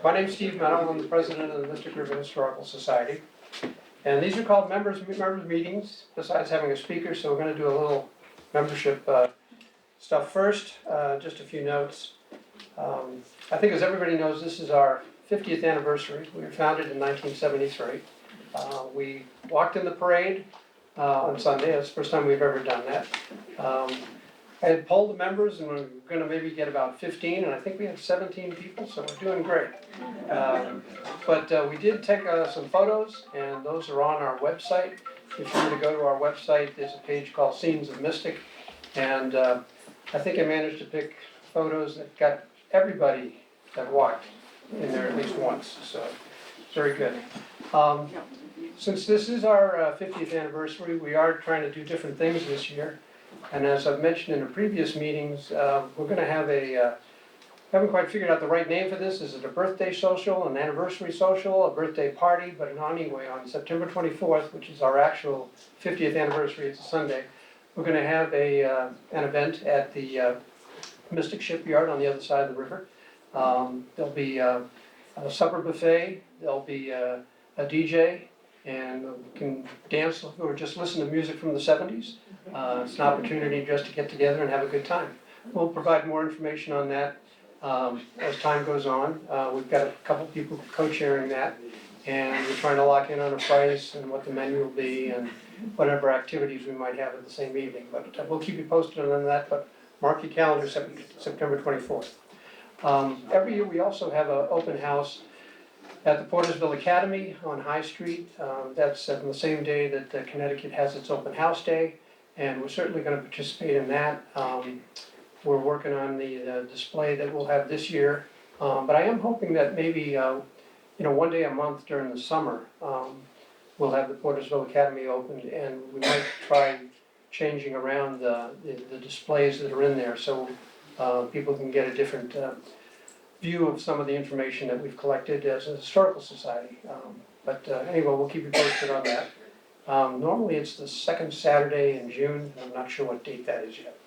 My name's Steve Meadow. I'm the president of the Mystic River Historical Society. And these are called members meetings, besides having a speaker, so we're going to do a little membership stuff first. Just a few notes. I think as everybody knows, this is our 50th anniversary. We were founded in 1973. We walked in the parade on Sunday. That's the first time we've ever done that. I had polled the members, and we're going to maybe get about 15, and I think we had 17 people, so we're doing great. But we did take some photos, and those are on our website. If you were to go to our website, there's a page called Scenes of Mystic, and I think I managed to pick photos that got everybody that walked in there at least once, so very good. Since this is our 50th anniversary, we are trying to do different things this year. And as I've mentioned in the previous meetings, we're going to have haven't quite figured out the right name for this. Is it a birthday social, an anniversary social, a birthday party? But anyway, on September 24th, which is our actual 50th anniversary, it's a Sunday, we're going to have an event at the Mystic Shipyard on the other side of the river. There'll be a supper buffet, there'll be a DJ, and we can dance or just listen to music from the 70s. It's an opportunity just to get together and have a good time. We'll provide more information on that as time goes on. We've got a couple people co-chairing that, and we're trying to lock in on a price and what the menu will be and whatever activities we might have at the same evening. But we'll keep you posted on that, but mark your calendar, September 24th. Every year we also have an open house at the Portersville Academy on High Street. That's on the same day that Connecticut has its open house day, and we're certainly going to participate in that. We're working on the display that we'll have this year, but I am hoping that maybe one day a month during the summer we'll have the Portersville Academy opened, and we might try changing around the displays that are in there so people can get a different view of some of the information that we've collected as a historical society. But anyway, we'll keep you posted on that. Normally it's the second Saturday in June. I'm not sure what date that is yet.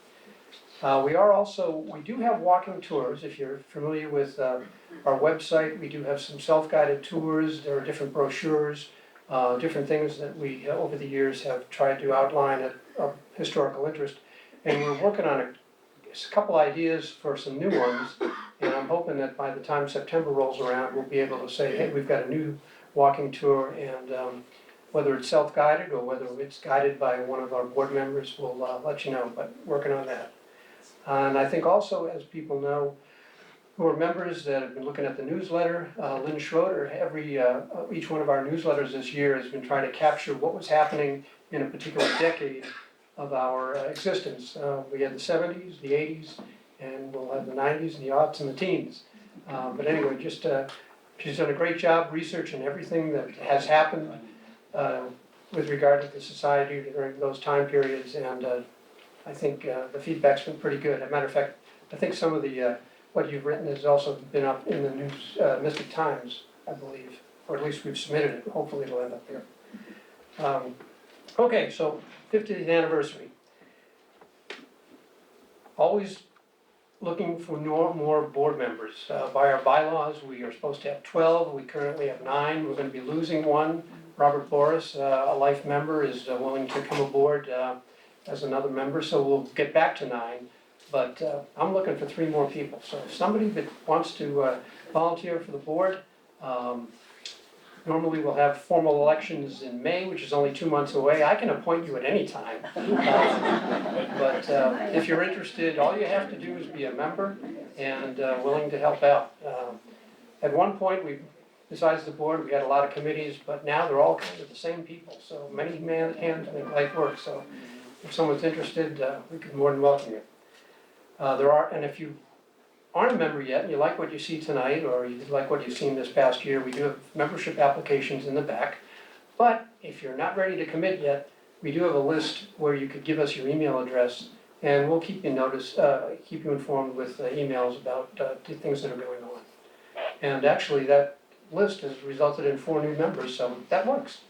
We do have walking tours. If you're familiar with our website, we do have some self-guided tours. There are different brochures, different things that we, over the years, have tried to outline of historical interest. And we're working on a couple ideas for some new ones. And I'm hoping that by the time September rolls around, we'll be able to say, hey, we've got a new walking tour, and whether it's self-guided or whether it's guided by one of our board members, we'll let you know, but working on that. And I think also, as people know, who are members that have been looking at the newsletter, Lynn Schroeder, each one of our newsletters this year has been trying to capture what was happening in a particular decade of our existence. We had the 70s, the 80s, and we'll have the 90s and the aughts and the teens. But anyway, she's done a great job researching everything that has happened with regard to the society during those time periods, and I think the feedback's been pretty good. As a matter of fact, I think some of the what you've written has also been up in the news, Mystic Times, I believe, or at least we've submitted it. Hopefully it'll end up there. Okay, so 50th anniversary. Always looking for more board members. By our bylaws, we are supposed to have 12. We currently have 9. We're going to be losing one. Robert Boris, a life member, is willing to come aboard as another member, so we'll get back to 9. But I'm looking for 3 more people. So if somebody that wants to volunteer for the board, normally we'll have formal elections in May, which is only 2 months away. I can appoint you at any time. But if you're interested, all you have to do is be a member and willing to help out. At one point, besides the board, we had a lot of committees, but now they're all kind of the same people. So many hands make light work. So if someone's interested, we could more than welcome you. And if you aren't a member yet and you like what you see tonight, or you like what you've seen this past year, we do have membership applications in the back. But if you're not ready to commit yet, we do have a list where you could give us your email address, and we'll keep you informed with emails about the things that are going on. And actually, that list has resulted in 4 new members, so that works.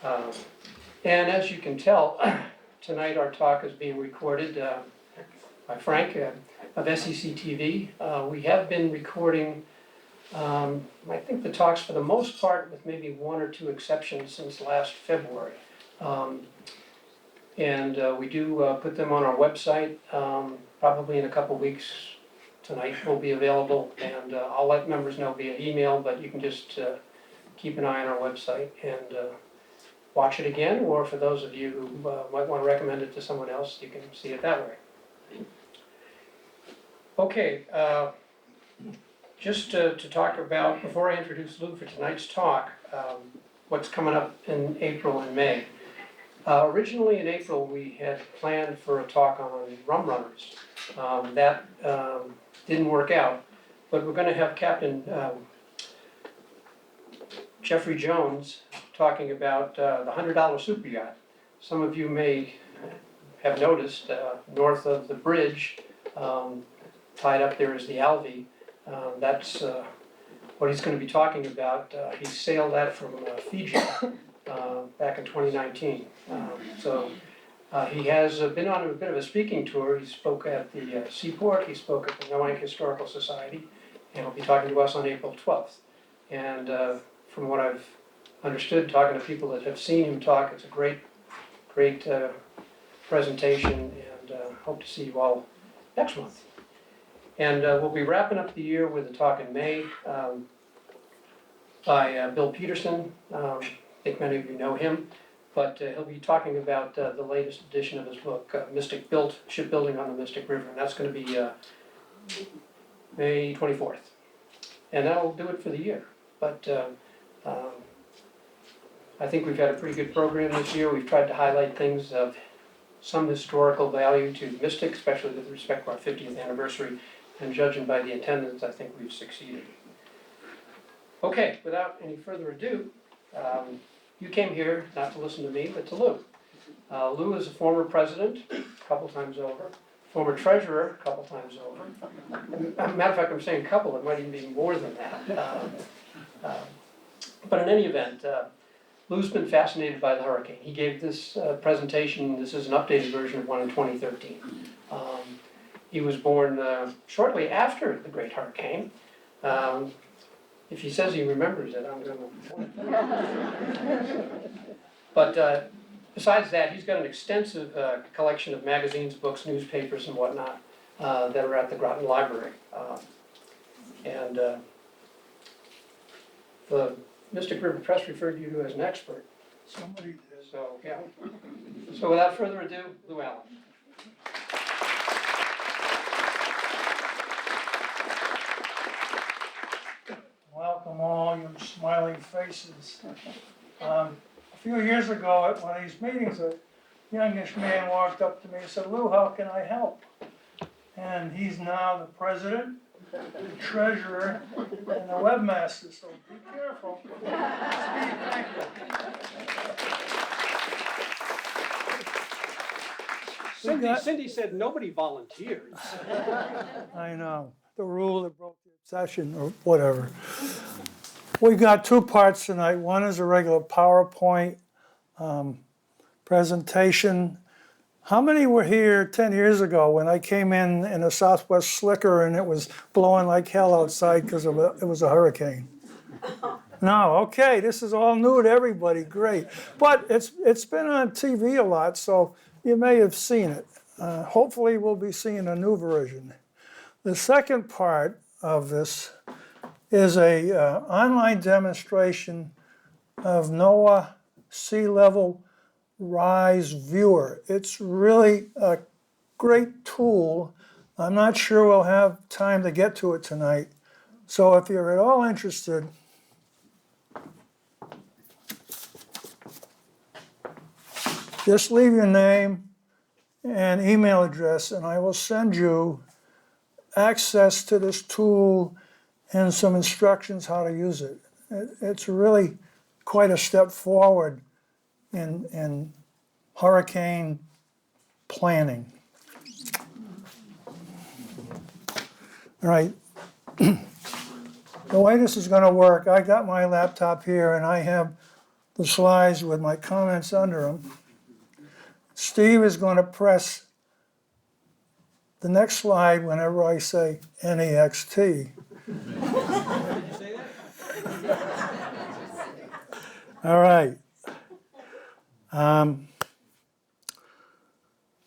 And as you can tell, tonight our talk is being recorded by Frank of SEC TV. We have been recording I think the talks, for the most part, with maybe one or two exceptions since last February. We do put them on our website, probably in a couple weeks. Tonight will be available, and I'll let members know via email, but you can just keep an eye on our website and watch it again, or for those of you who might want to recommend it to someone else, you can see it that way. Okay, just to talk about, before I introduce Lou for tonight's talk, what's coming up in April and May. Originally in April, we had planned for a talk on rum runners. That didn't work out, but we're going to have Captain Jeffrey Jones talking about the $100 super yacht. Some of you may have noticed north of the bridge, tied up there is the Allyn. That's what he's going to be talking about. He sailed that from Fiji back in 2019. He has been on a bit of a speaking tour. He spoke at the Seaport, he spoke at the Noank Historical Society, and he'll be talking to us on April 12th. And from what I've understood, talking to people that have seen him talk, it's a great presentation, and hope to see you all next month. And we'll be wrapping up the year with a talk in May by Bill Peterson. I think many of you know him, but he'll be talking about the latest edition of his book, Mystic Built, Shipbuilding on the Mystic River, and that's going to be May 24th. And that'll do it for the year. But I think we've had a pretty good program this year. We've tried to highlight things of some historical value to Mystic, especially with respect to our 50th anniversary, and judging by the attendance, I think we've succeeded. Okay, without any further ado, you came here not to listen to me, but to Lou. Lou is a former president, a couple times over, former treasurer, a couple times over. As a matter of fact, I'm saying couple, it might even be more than that. But in any event, Lou's been fascinated by the hurricane. He gave this presentation, this is an updated version of one in 2013. He was born shortly after the Great Hurricane. If he says he remembers it, I'm going to. But besides that, he's got an extensive collection of magazines, books, newspapers, and whatnot that are at the Groton Library. The Mystic River Press referred you to as an expert. Somebody did. So, yeah. So without further ado, Lou Allyn. Welcome all you smiling faces. A few years ago at one of these meetings, a youngish man walked up to me and said, "Lou, how can I help?" And he's now the president, the treasurer, and the webmaster, so be careful. Steve, thank you. Cindy said nobody volunteers. I know, the rule that broke the obsession or whatever. We've got two parts tonight. One is a regular PowerPoint presentation. How many were here 10 years ago when I came in a Southwest Slicker and it was blowing like hell outside because it was a hurricane? No, okay, this is all new to everybody, great. But it's been on TV a lot, so you may have seen it. Hopefully we'll be seeing a new version. The second part of this is a online demonstration of NOAA Sea Level Rise Viewer. It's really a great tool. I'm not sure we'll have time to get to it tonight. So if you're at all interested, just leave your name and email address and I will send you access to this tool and some instructions how to use it. It's really quite a step forward in hurricane planning. All right, the way this is going to work, I got my laptop here and I have the slides with my comments under them. Steve is going to press the next slide whenever I say NEXT. Did you say All right. I'm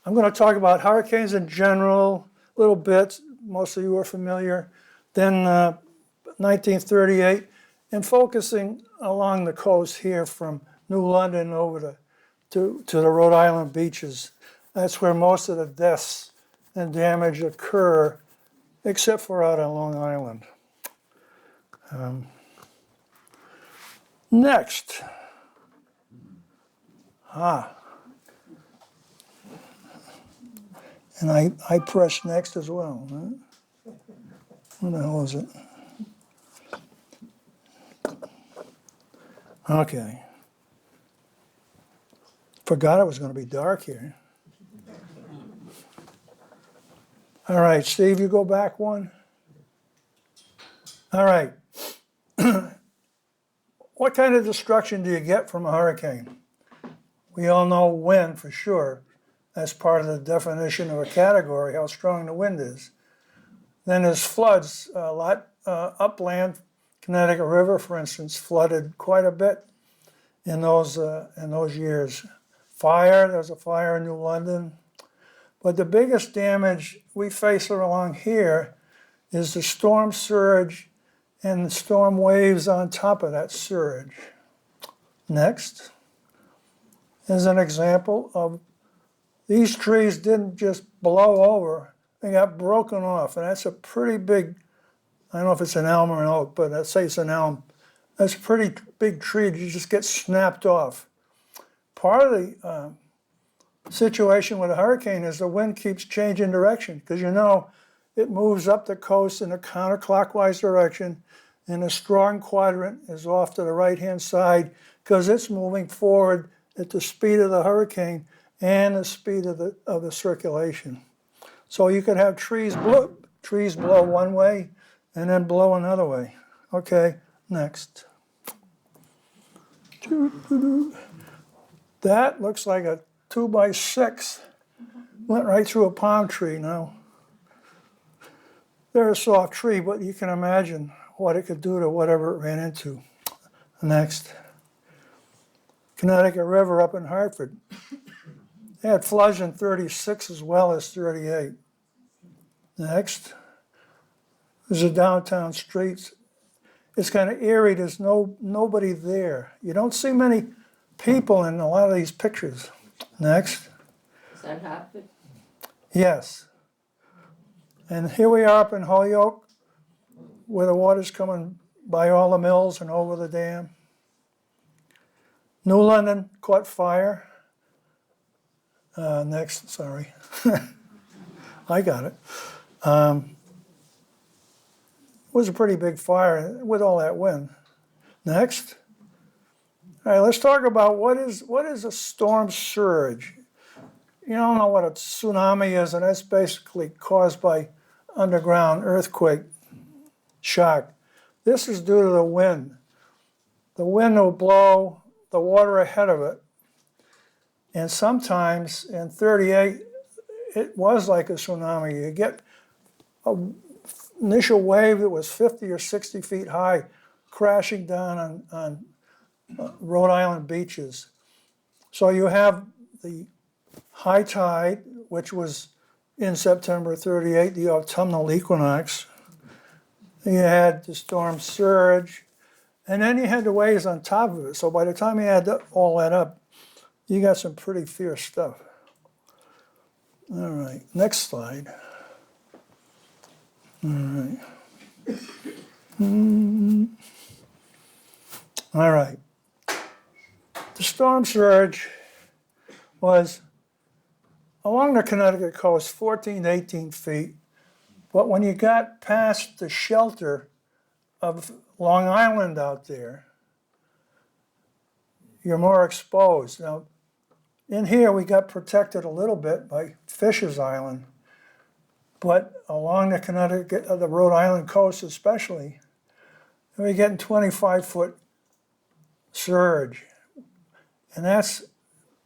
going to talk about hurricanes in general, little bits. Most of you are familiar. Then 1938, and focusing along the coast here from New London over to the Rhode Island beaches. That's where most of the deaths and damage occur, except for out on Long Island. Next. And I press next as well. Huh? What the hell is it? Okay. Forgot it was going to be dark here. All right, Steve, you go back one. All right. What kind of destruction do you get from a hurricane? We all know wind for sure. That's part of the definition of a category, how strong the wind is. Then there's floods. A lot upland, Connecticut River, for instance, flooded quite a bit in those years. Fire, there's a fire in New London. But the biggest damage we face along here is the storm surge and the storm waves on top of that surge. Next is an example of these trees didn't just blow over, they got broken off. And that's a pretty big, I don't know if it's an elm or an oak, but let's say it's an elm. That's a pretty big tree that just gets snapped off. Part of the situation with a hurricane is the wind keeps changing direction, because you know it moves up the coast in a counterclockwise direction, and a strong quadrant is off to the right-hand side because it's moving forward at the speed of the hurricane and the speed of the circulation. So you could have trees blow one way and then blow another way. Okay, next. That looks like a 2x6. Went right through a palm tree now. They're a soft tree, but you can imagine what it could do to whatever it ran into. Next. Connecticut River up in Hartford. They had floods in 36 as well as 38. Next. There's the downtown streets. It's kind of eerie. There's nobody there. You don't see many people in a lot of these pictures. Next. Is that Hartford? Yes. And here we are up in Holyoke, where the water's coming by all the mills and over the dam. New London caught fire. Next, sorry. I got it. It was a pretty big fire with all that wind. Next. All right, let's talk about what is a storm surge. You don't know what a tsunami is, and that's basically caused by underground earthquake shock. This is due to the wind. The wind will blow the water ahead of it. And sometimes in 38, it was like a tsunami. You get an initial wave that was 50 or 60 feet high crashing down on Rhode Island beaches. So you have the high tide, which was in September 38, the autumnal equinox. You had the storm surge, and then you had the waves on top of it. So by the time you add all that up, you got some pretty fierce stuff. All right, next slide. All right. All right. The storm surge was along the Connecticut coast, 14 to 18 feet. But when you got past the shelter of Long Island out there, you're more exposed. Now, in here, we got protected a little bit by Fisher's Island. But along the Connecticut, the Rhode Island coast especially, we're getting 25-foot surge. And that's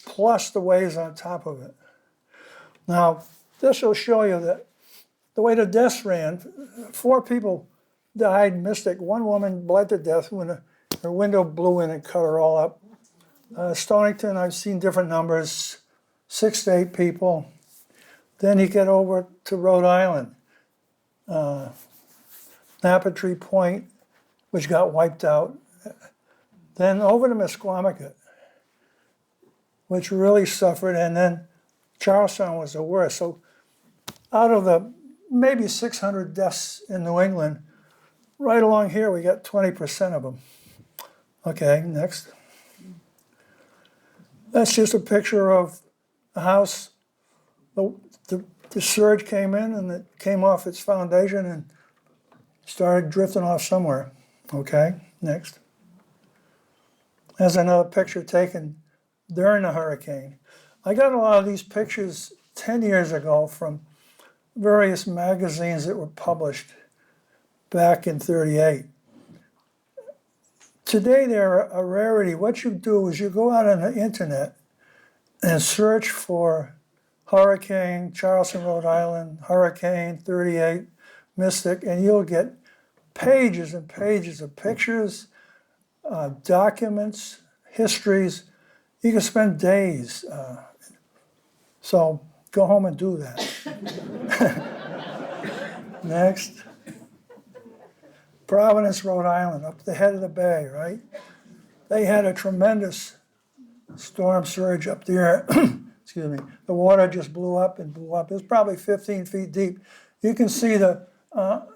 plus the waves on top of it. Now, this will show you that the way the deaths ran, 4 people died in Mystic. 1 woman bled to death when Her window blew in and cut her all up. Stonington, I've seen different numbers, 6 to 8 people. Then you get over to Rhode Island. Napatri Point, which got wiped out. Then over to Misquamicut, which really suffered, and then Charlestown was the worst. So out of the maybe 600 deaths in New England, right along here we got 20% of them. Okay, next. That's just a picture of a house. The surge came in and it came off its foundation and started drifting off somewhere. Okay, next. There's another picture taken during the hurricane. I got a lot of these pictures 10 years ago from various magazines that were published back in '38. Today they're a rarity. What you do is you go out on the internet and search for Hurricane, Charleston, Rhode Island, Hurricane 38, Mystic, and you'll get pages and pages of pictures, documents, histories. You can spend days. So go home and do that. Next. Providence, Rhode Island, up the head of the bay, right? They had a tremendous storm surge up there. Excuse me. The water just blew up and blew up. It was probably 15 feet deep. You can see the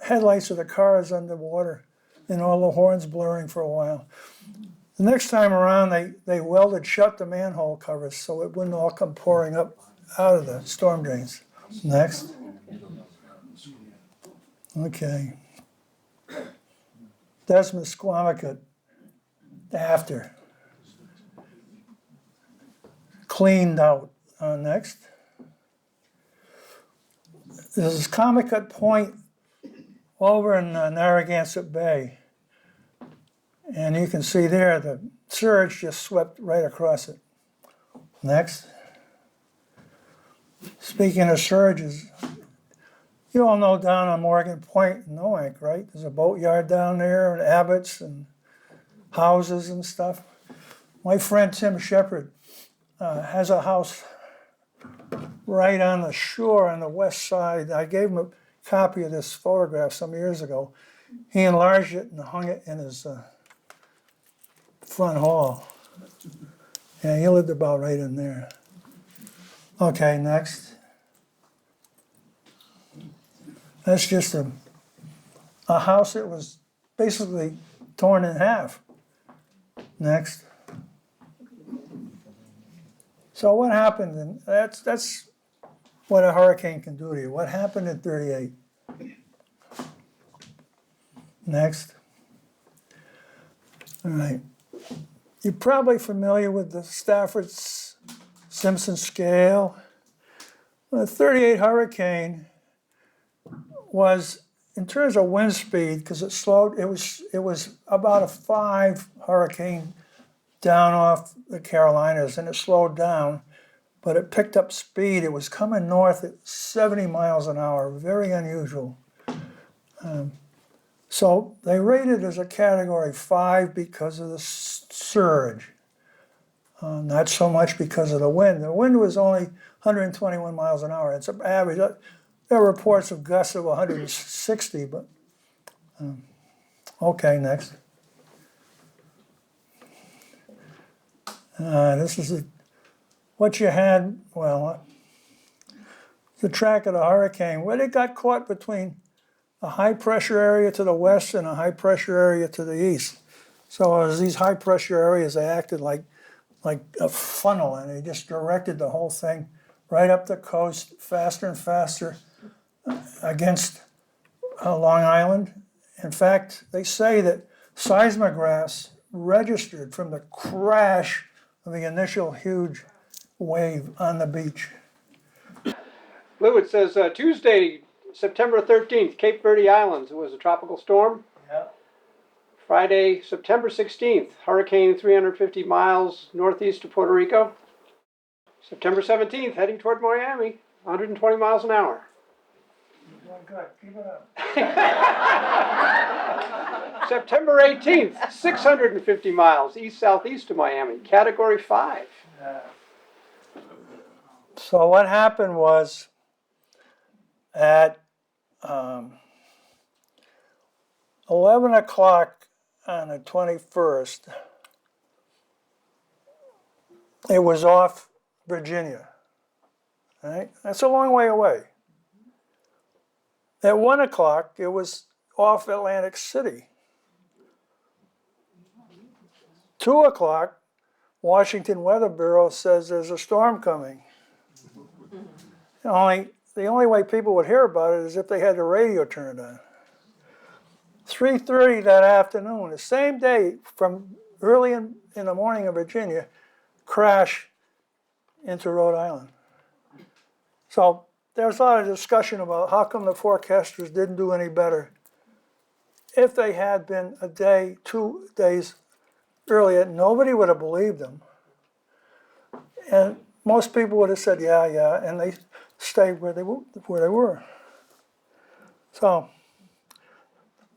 headlights of the cars underwater and all the horns blurring for a while. The next time around, they welded shut the manhole covers so it wouldn't all come pouring up out of the storm drains. Next. Okay. That's Misquamicut after. Cleaned out. Next. This is Comicut Point over in Narragansett Bay. And you can see there the surge just swept right across it. Next. Speaking of surges, you all know down on Morgan Point in Noank, right? There's a boatyard down there and abbots and houses and stuff. My friend Tim Shepard has a house right on the shore on the west side. I gave him a copy of this photograph some years ago. He enlarged it and hung it in his front hall. Yeah, he lived about right in there. Okay, next. That's just a house that was basically torn in half. Next. So what happened? And that's what a hurricane can do to you. What happened in '38? Next. All right. You're probably familiar with the Stafford-Simpson scale. The '38 hurricane was, in terms of wind speed, because it slowed, it was about a 5 hurricane down off the Carolinas, and it slowed down, but it picked up speed. It was coming north at 70 miles an hour, very unusual. So they rated it as a category 5 because of the surge, not so much because of the wind. The wind was only 121 miles an hour. It's an average. There are reports of gusts of 160, but okay, next. This is what you had, well, the track of the hurricane, where it got caught between a high pressure area to the west and a high pressure area to the east. So as these high pressure areas, they acted like a funnel, and they just directed the whole thing right up the coast, faster and faster against Long Island. In fact, they say that seismographs registered from the crash of the initial huge wave on the beach. Lou, it says Tuesday, September 13th, Cape Verde Islands. It was a tropical storm. Yeah. Friday, September 16th, hurricane 350 miles northeast of Puerto Rico. September 17th, heading toward Miami, 120 miles an hour. You're doing good. Keep it up. September 18th, 650 miles east-southeast of Miami, Category 5. So what happened was at 11 o'clock on the 21st, it was off Virginia. Right? That's a long way away. At 1 o'clock, it was off Atlantic City. 2 o'clock, Washington Weather Bureau says there's a storm coming. The only way people would hear about it is if they had the radio turned on. 3:30 that afternoon, the same day, from early in the morning in Virginia, crash into Rhode Island. So there's a lot of discussion about how come the forecasters didn't do any better. If they had been a day, 2 days earlier, nobody would have believed them. And most people would have said, yeah, and they stayed where they were. So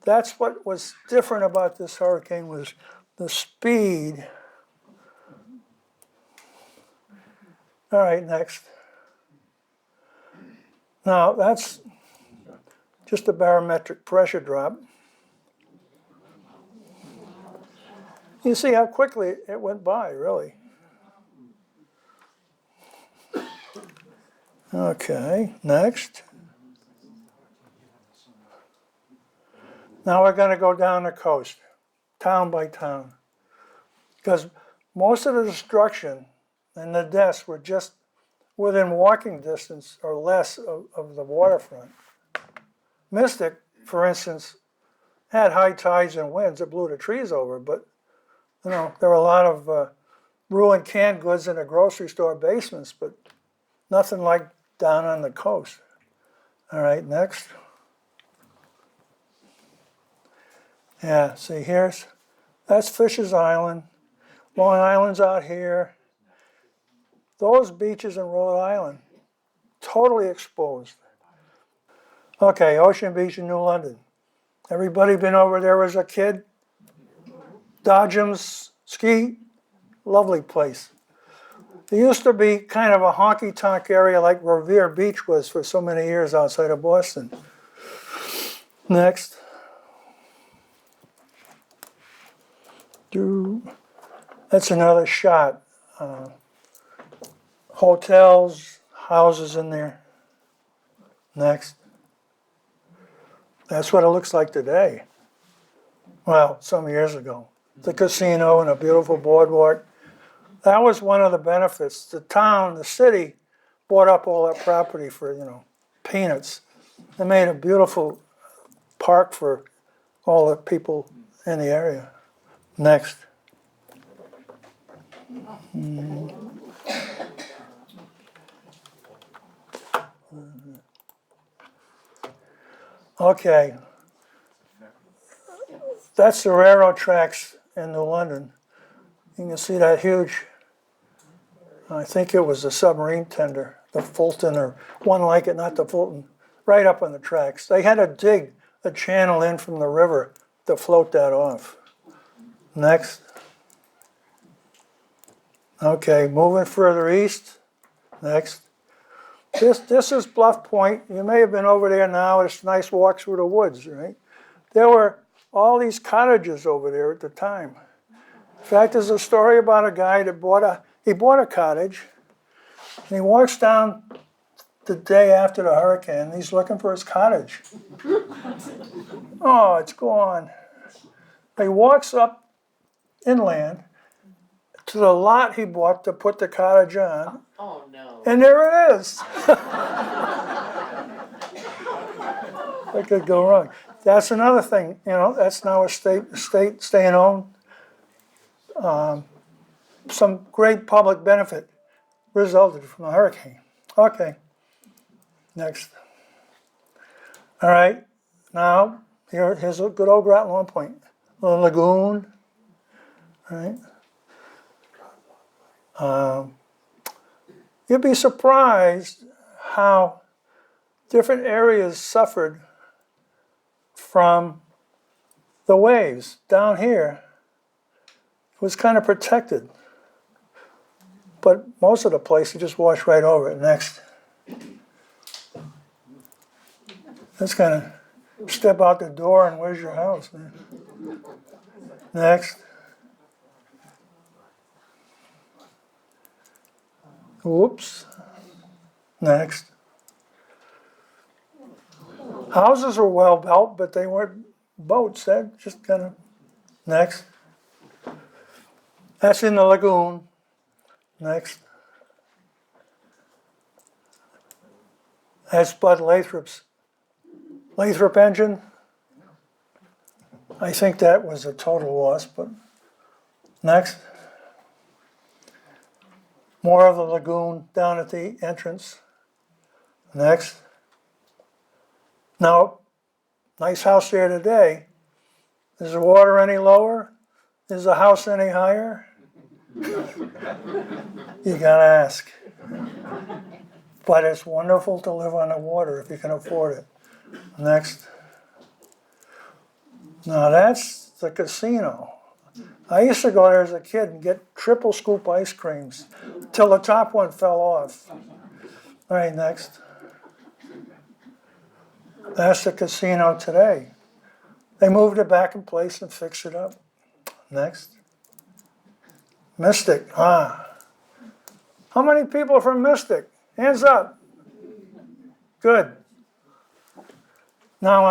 that's what was different about this hurricane, was the speed. All right, next. Now that's just a barometric pressure drop. You see how quickly it went by, really. Okay, next. Now we're going to go down the coast, town by town, because most of the destruction and the deaths were just within walking distance or less of the waterfront. Mystic, for instance, had high tides and winds that blew the trees over, but there were a lot of ruined canned goods in the grocery store basements, but nothing like down on the coast. All right, next. Yeah, see that's Fisher's Island. Long Island's out here. Those beaches in Rhode Island, totally exposed. Okay, Ocean Beach in New London. Everybody been over there as a kid? Dodgems, ski, lovely place. It used to be kind of a honky-tonk area like Revere Beach was for so many years outside of Boston. Next. That's another shot. Hotels, houses in there. Next. That's what it looks like today. Well, some years ago. The casino and a beautiful boardwalk. That was one of the benefits. The town, the city, bought up all that property for, peanuts. They made a beautiful park for all the people in the area. Next. Okay. That's the railroad tracks in New London. You can see that huge, I think it was a submarine tender, the Fulton, or one like it, not the Fulton, right up on the tracks. They had to dig a channel in from the river to float that off. Next. Okay, moving further east. Next. This is Bluff Point. You may have been over there now. It's a nice walk through the woods, right? There were all these cottages over there at the time. In fact, there's a story about a guy that bought a cottage, and he walks down the day after the hurricane, and he's looking for his cottage. Oh, it's gone. He walks up inland to the lot he bought to put the cottage on. Oh no. And there it is. What could go wrong? That's another thing, that's now a state staying owned. Some great public benefit resulted from the hurricane. Okay, next. All right, now here's a good old Groton Long Point, a lagoon. All right. You'd be surprised how different areas suffered from the waves down here was kind of protected. But most of the place, you just wash right over it. Next. That's kind of step out the door and where's your house, man? Next. Whoops. Next. Houses were well built, but they weren't boats. That just kind of. Next. That's in the lagoon. Next. That's Bud Lathrop's Lathrop engine. I think that was a total loss, but next. More of the lagoon down at the entrance. Next. Now, nice house there today. Is the water any lower? Is the house any higher? You gotta ask. But it's wonderful to live on the water if you can afford it. Next. Now that's the casino. I used to go there as a kid and get triple scoop ice creams till the top one fell off. All right, next. That's the casino today. They moved it back in place and fixed it up. Next. Mystic. How many people are from Mystic? Hands up. Good. Now,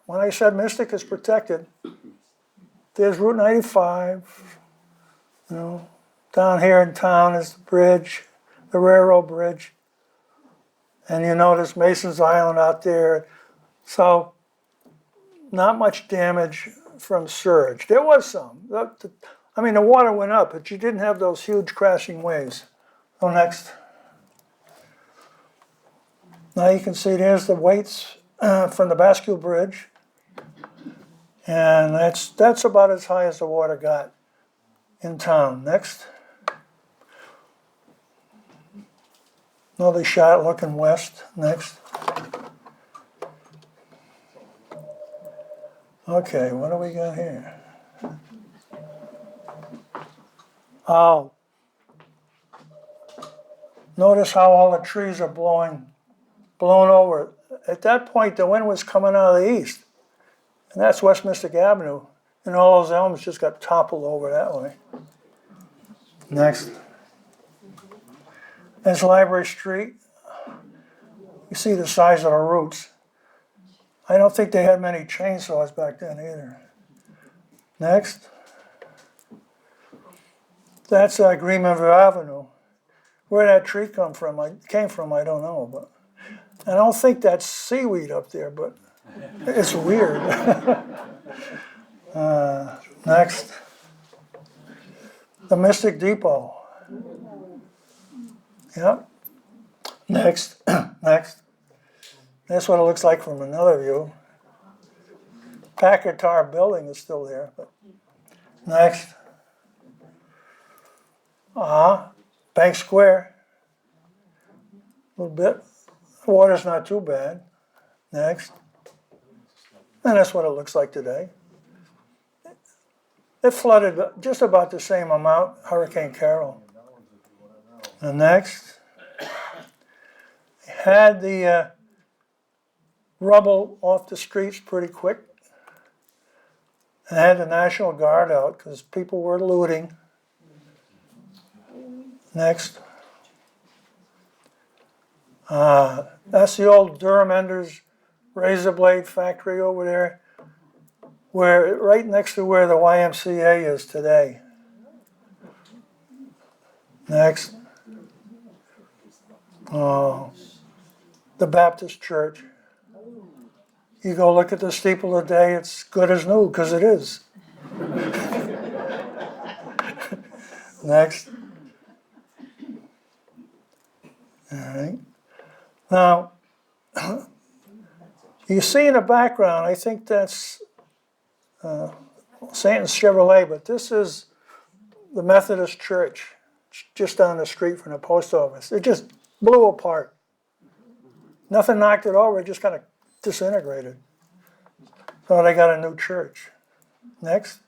when I said Mystic is protected, there's Route 95. Down here in town is the bridge, the railroad bridge, and you notice Mason's Island out there. So, not much damage from surge. There was some. The water went up, but you didn't have those huge crashing waves. So next. Now you can see there's the weights from the Bascule Bridge. And that's about as high as the water got in town. Next. Another shot looking west. Next. Okay, what do we got here? Oh. Notice how all the trees are blown over. At that point, the wind was coming out of the east. And that's West Mystic Avenue. And all those elms just got toppled over that way. Next. There's Library Street. You see the size of the roots. I don't think they had many chainsaws back then either. Next. That's Greenville Avenue. Where that tree came from, I don't know. But I don't think that's seaweed up there, but it's weird. Next. The Mystic Depot. Yep. Next. Next. That's what it looks like from another view. Packard Tower building is still there. But next. Bank Square. A little bit. The water's not too bad. Next. And that's what it looks like today. It flooded just about the same amount, Hurricane Carol. And next. Had the rubble off the streets pretty quick. And had the National Guard out because people were looting. Next. That's the old Durham Enders razor blade factory over there, right next to where the YMCA is today. Next. The Baptist Church. You go look at the steeple today, it's good as new, because it is. Next. All right. Now, you see in the background, I think that's Stanton's Chevrolet, but this is the Methodist Church, just down the street from the post office. It just blew apart. Nothing knocked it over, it just kind of disintegrated. So they got a new church. Next.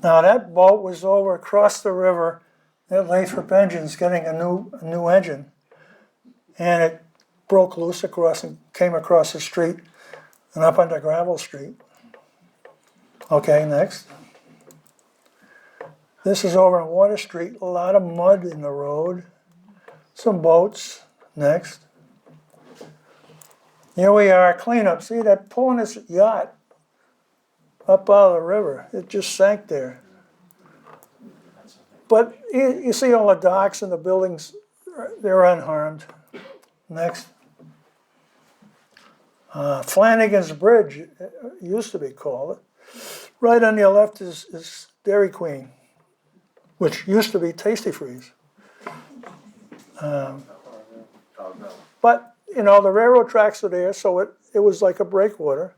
Now that boat was over across the river at Lathrop Engines getting a new engine. And it broke loose across and came across the street and up onto Gravel Street. Okay, next. This is over on Water Street, a lot of mud in the road, some boats. Next. Here we are, cleanup. See that pulling this yacht up out of the river. It just sank there. But you see all the docks and the buildings, they're unharmed. Next. Flanagan's Bridge, it used to be called. Right on your left is Dairy Queen, which used to be Tasty Freeze. But, you know, the railroad tracks are there, so it was like a breakwater.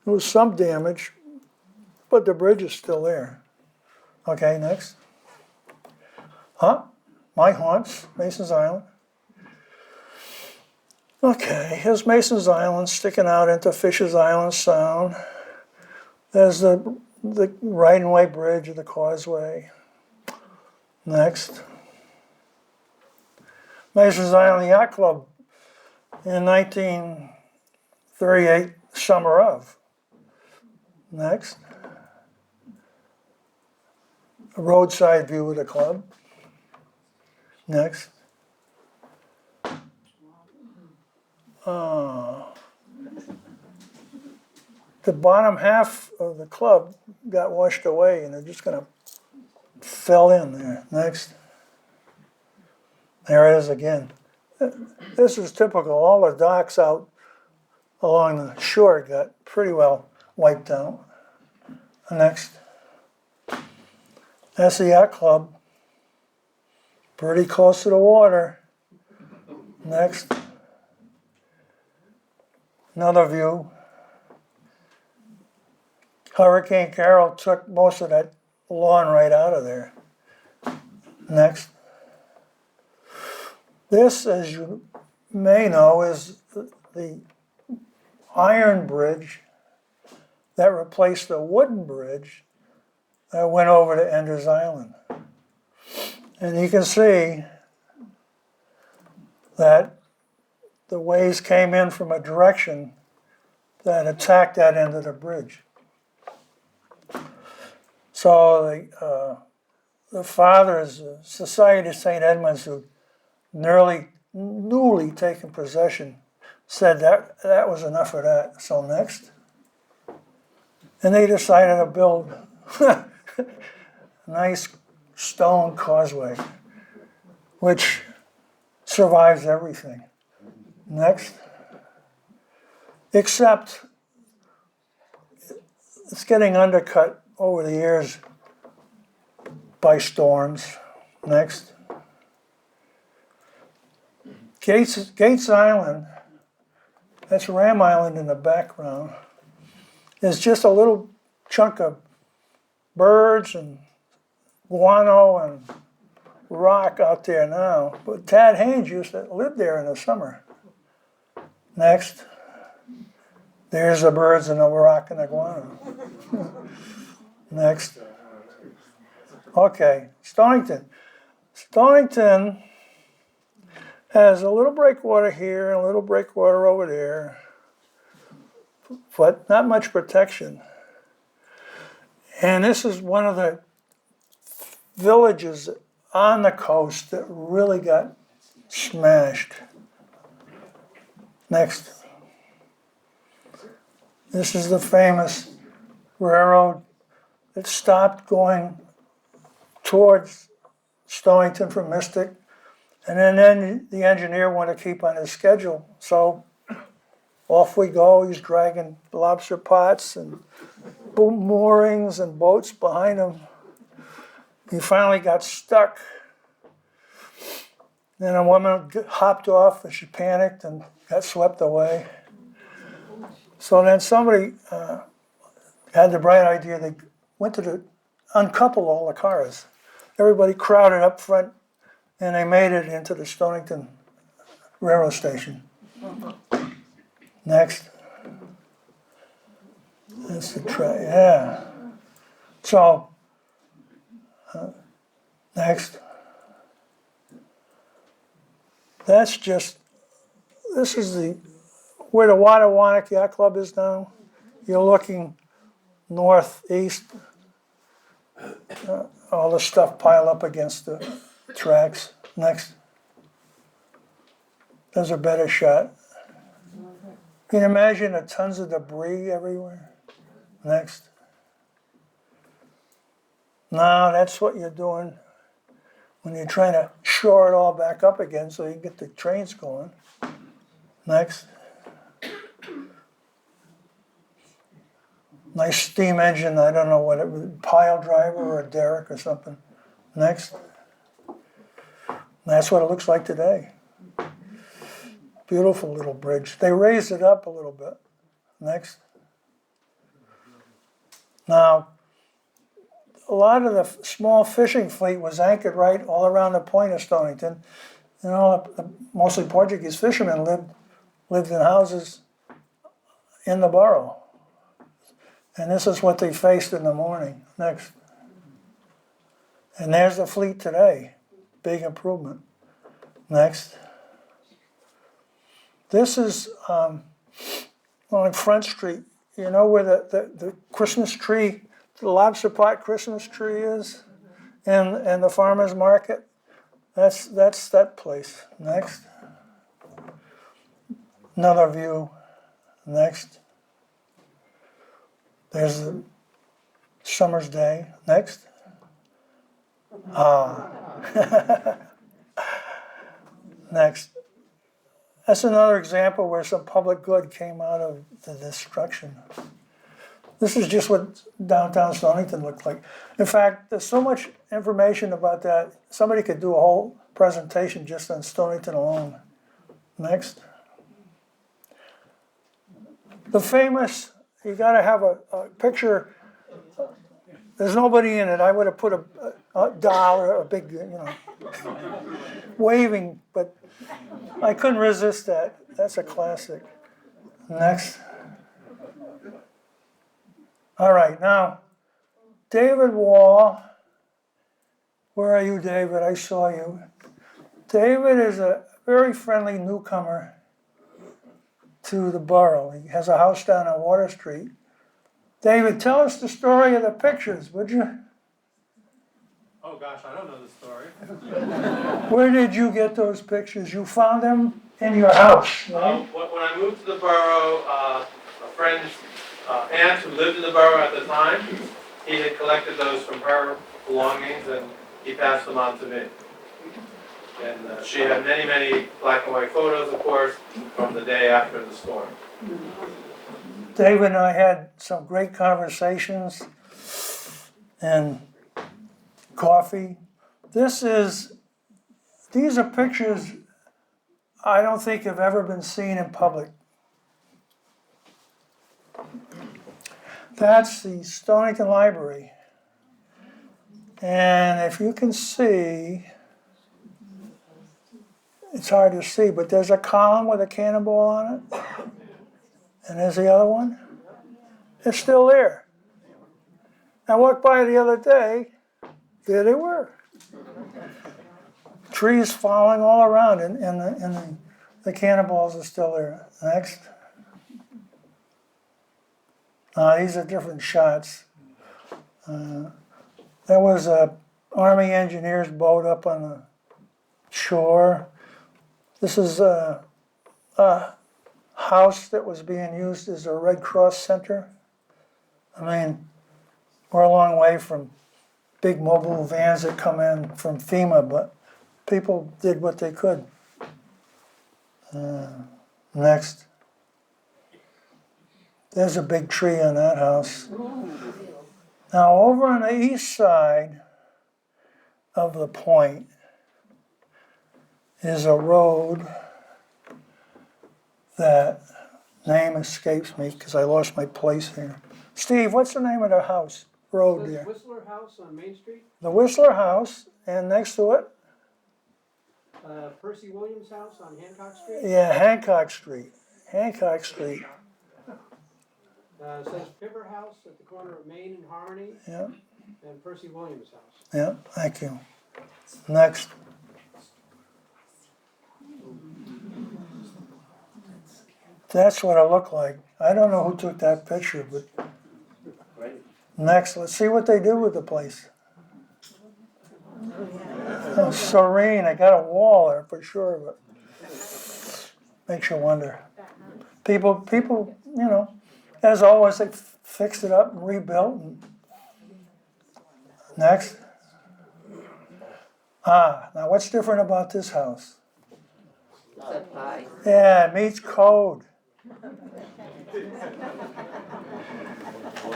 There was some damage, but the bridge is still there. Okay, next. My haunts, Mason's Island. Okay, here's Mason's Island sticking out into Fisher's Island Sound. There's the right-of-way bridge of the causeway. Next. Mason's Island Yacht Club in 1938, summer of. Next. A roadside view of the club. Next. The bottom half of the club got washed away and it just kind of fell in there. Next. There it is again. This is typical. All the docks out along the shore got pretty well wiped out. Next. That's the yacht club. Pretty close to the water. Next. Another view. Hurricane Carol took most of that lawn right out of there. Next. This, as you may know, is the iron bridge that replaced the wooden bridge that went over to Ender's Island. And you can see that the waves came in from a direction that attacked that end of the bridge. So the fathers, Society of St. Edmunds, who newly taken possession, said that was enough of that. So next. And they decided to build a nice stone causeway, which survives everything. Next. Except it's getting undercut over the years by storms. Next. Gates Island, that's Ram Island in the background, is just a little chunk of birds and guano and rock out there now. But Tad Haynes used to live there in the summer. Next. There's the birds and the rock and the guano. Next. Okay, Stonington. Stonington has a little breakwater here and a little breakwater over there, but not much protection. And this is one of the villages on the coast that really got smashed. Next. This is the famous railroad that stopped going towards Stonington from Mystic. And then the engineer wanted to keep on his schedule. So off we go. He's dragging lobster pots and moorings and boats behind him. He finally got stuck. Then a woman hopped off and she panicked and got swept away. So then somebody had the bright idea. They went to uncouple all the cars. Everybody crowded up front and they made it into the Stonington railroad station. Next. That's the track, yeah. So, next. That's just, this is where the Wattawannock Yacht Club is now. You're looking northeast, all the stuff piled up against the tracks. Next. There's a better shot. Can you imagine the tons of debris everywhere? Next. Now that's what you're doing when you're trying to shore it all back up again so you can get the trains going. Next. Nice steam engine, I don't know what it was, pile driver or a derrick or something. Next. That's what it looks like today. Beautiful little bridge. They raised it up a little bit. Next. Now, a lot of the small fishing fleet was anchored right all around the point of Stonington. You know, mostly Portuguese fishermen lived in houses in the borough. And this is what they faced in the morning. Next. And there's the fleet today. Big improvement. Next. This is on Front Street. You know where the Christmas tree, the lobster pot Christmas tree is? And the farmer's market? That's that place. Next. Another view. Next. There's the summer's day. Next. Next. That's another example where some public good came out of the destruction. This is just what downtown Stonington looked like. In fact, there's so much information about that, somebody could do a whole presentation just on Stonington alone. Next. The famous, you gotta have a picture, there's nobody in it. I would have put a doll or a big, waving, but I couldn't resist that. That's a classic. Next. All right, now, David Wall. Where are you, David? I saw you. David is a very friendly newcomer to the borough. He has a house down on Water Street. David, tell us the story of the pictures, would you? Oh gosh, I don't know the story. Where did you get those pictures? You found them in your house, right? When I moved to the borough, a friend's aunt who lived in the borough at the time, he had collected those from her belongings and he passed them on to me. And she had many, many black and white photos, of course, from the day after the storm. David and I had some great conversations and coffee. These are pictures I don't think have ever been seen in public. That's the Stonington Library. And if you can see, it's hard to see, but there's a column with a cannonball on it. And there's the other one. It's still there. I walked by the other day, there they were. Trees falling all around, and the cannonballs are still there. Next. These are different shots. There was a Army engineer's boat up on the shore. This is a house that was being used as a Red Cross center. I mean, we're a long way from big mobile vans that come in from FEMA, but people did what they could. Next. There's a big tree on that house. Now over on the east side of the point is a road that name escapes me because I lost my place here. Steve, what's the name of the house, road there? The Whistler House on Main Street, The Whistler House, and next to it? Percy Williams' house on Hancock Street. Yeah, Hancock Street. Hancock Street. It says Pibber House at the corner of Main and Harmony Yeah, and Percy Williams House. yeah, thank you. Next. That's what it looked like. I don't know who took that picture, but next, let's see what they do with the place. Oh, serene, I got a wall there for sure, but makes you wonder. People, you know, as always, they fixed it up and rebuilt. And next. Now what's different about this house? Yeah, it meets code.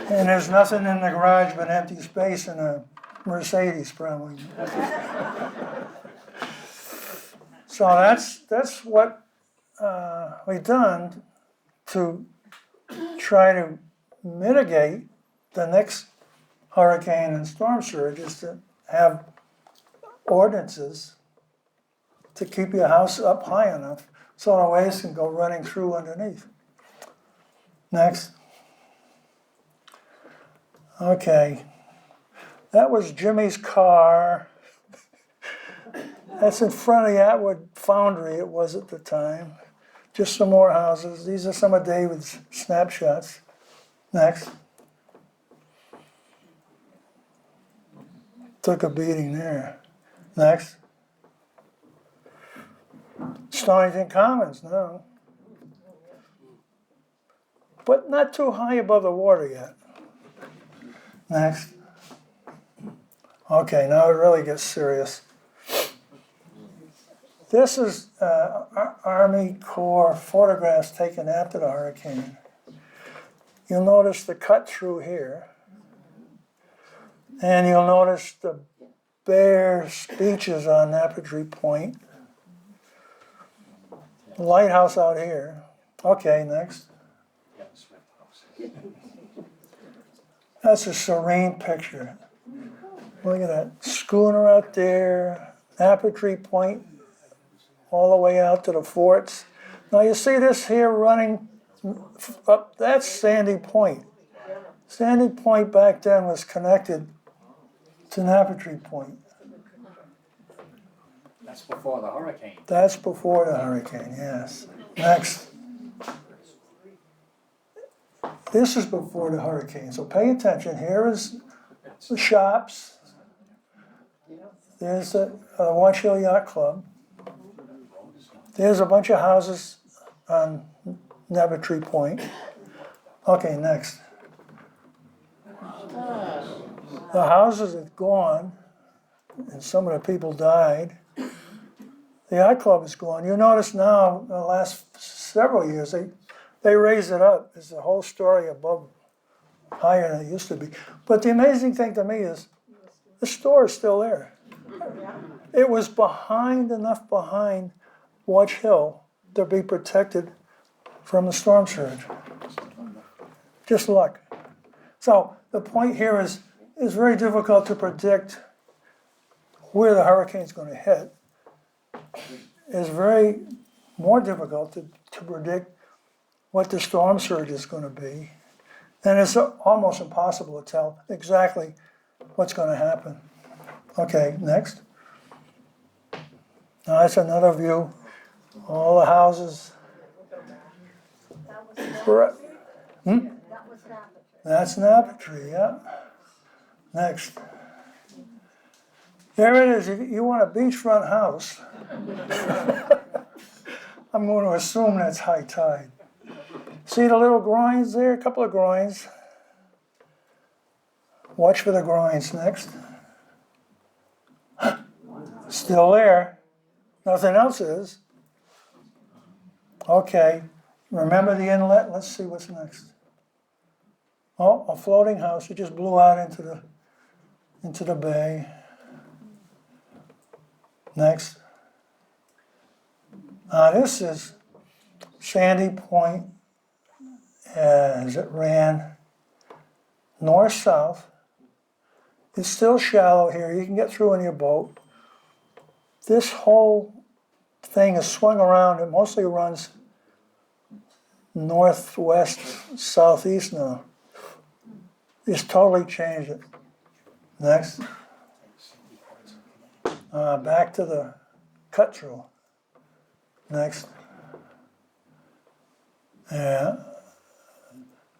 And there's nothing in the garage but empty space and a Mercedes probably. So that's what we've done to try to mitigate the next hurricane and storm surge, is to have ordinances to keep your house up high enough so the waves can go running through underneath. Next. Okay. That was Jimmy's car. That's in front of the Atwood Foundry, it was at the time. Just some more houses. These are some of David's snapshots. Next. Took a beating there. Next. Stonington Commons now. But not too high above the water yet. Next. Okay, now it really gets serious. This is Army Corps photographs taken after the hurricane. You'll notice the cut through here. And you'll notice the bare beaches on Napatry Point. Lighthouse out here. Okay, next. That's a serene picture. Look at that schooner out there, Napatry Point, all the way out to the forts. Now you see this here running up, that's Sandy Point. Sandy Point back then was connected to Napatry Point. That's before the hurricane. That's before the hurricane, yes. Next. This is before the hurricane, so pay attention. Here is the shops. There's the Watch Hill Yacht Club. There's a bunch of houses on Napatry Point. Okay, next. The houses are gone, and some of the people died. The yacht club is gone. You notice now, in the last several years, they raised it up. There's a whole story above, higher than it used to be. But the amazing thing to me is, the store is still there. It was enough behind Watch Hill to be protected from the storm surge. Just luck. So the point here is, it's very difficult to predict where the hurricane's going to hit. It's very more difficult to predict what the storm surge is going to be. And it's almost impossible to tell exactly what's going to happen. Okay, next. Now that's another view. All the houses. That's Napatry, yeah. Next. There it is. You want a beachfront house. I'm going to assume that's high tide. See the little groins there? A couple of groins. Watch for the groins next. Still there. Nothing else is. Okay. Remember the inlet? Let's see what's next. Oh, a floating house. It just blew out into the bay. Next. This is Sandy Point as it ran north-south. It's still shallow here. You can get through in your boat. This whole thing is swung around. It mostly runs northwest, southeast now. It's totally changed it. Next. Back to the cut through. Next. Yeah.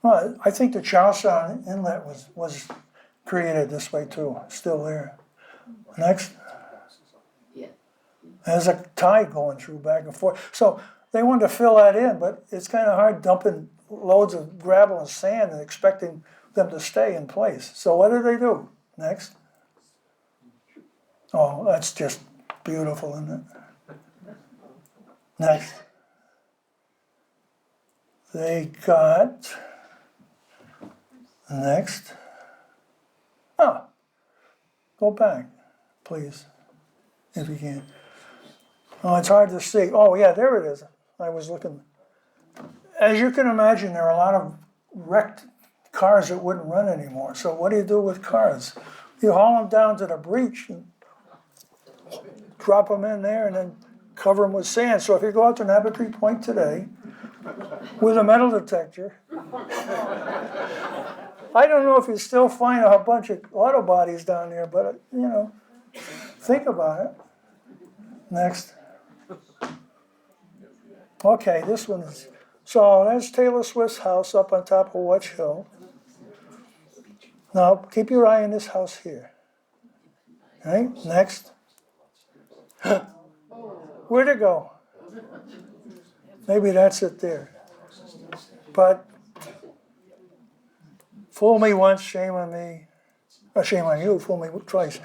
Well, I think the Charlestown Inlet was created this way too, still there. Next. There's a tide going through back and forth. So they wanted to fill that in, but it's kind of hard dumping loads of gravel and sand and expecting them to stay in place. So what do? Next. Oh, that's just beautiful, isn't it? Next. They got, next. Oh, go back, please, if you can. Oh, it's hard to see. Oh, yeah, there it is. I was looking. As you can imagine, there are a lot of wrecked cars that wouldn't run anymore. So what do you do with cars? You haul them down to the breach and drop them in there and then cover them with sand. So if you go out to Nabatry Point today with a metal detector, I don't know if you still find a bunch of auto bodies down there, but think about it. Next. Okay, this one is, so that's Taylor Swift's house up on top of Watch Hill. Now, keep your eye on this house here. Right, next. Where'd it go? Maybe that's it there. But fool me once, shame on me. Or shame on you, fool me twice.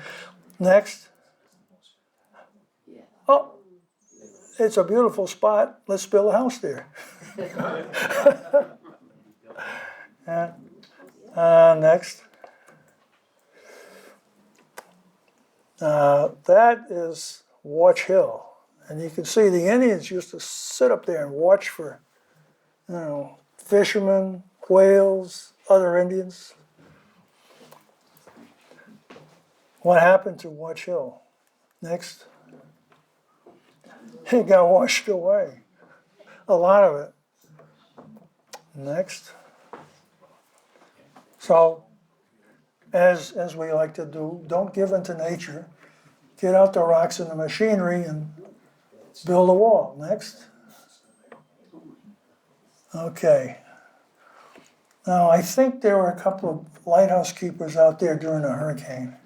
Next. Oh, it's a beautiful spot. Let's build a house there. Next. That is Watch Hill. And you can see the Indians used to sit up there and watch for, fishermen, whales, other Indians. What happened to Watch Hill? Next. It got washed away. A lot of it. Next. So, as we like to do, don't give in to nature. Get out the rocks and the machinery and build a wall. Next. Okay. Now, I think there were a couple of lighthouse keepers out there during the hurricane.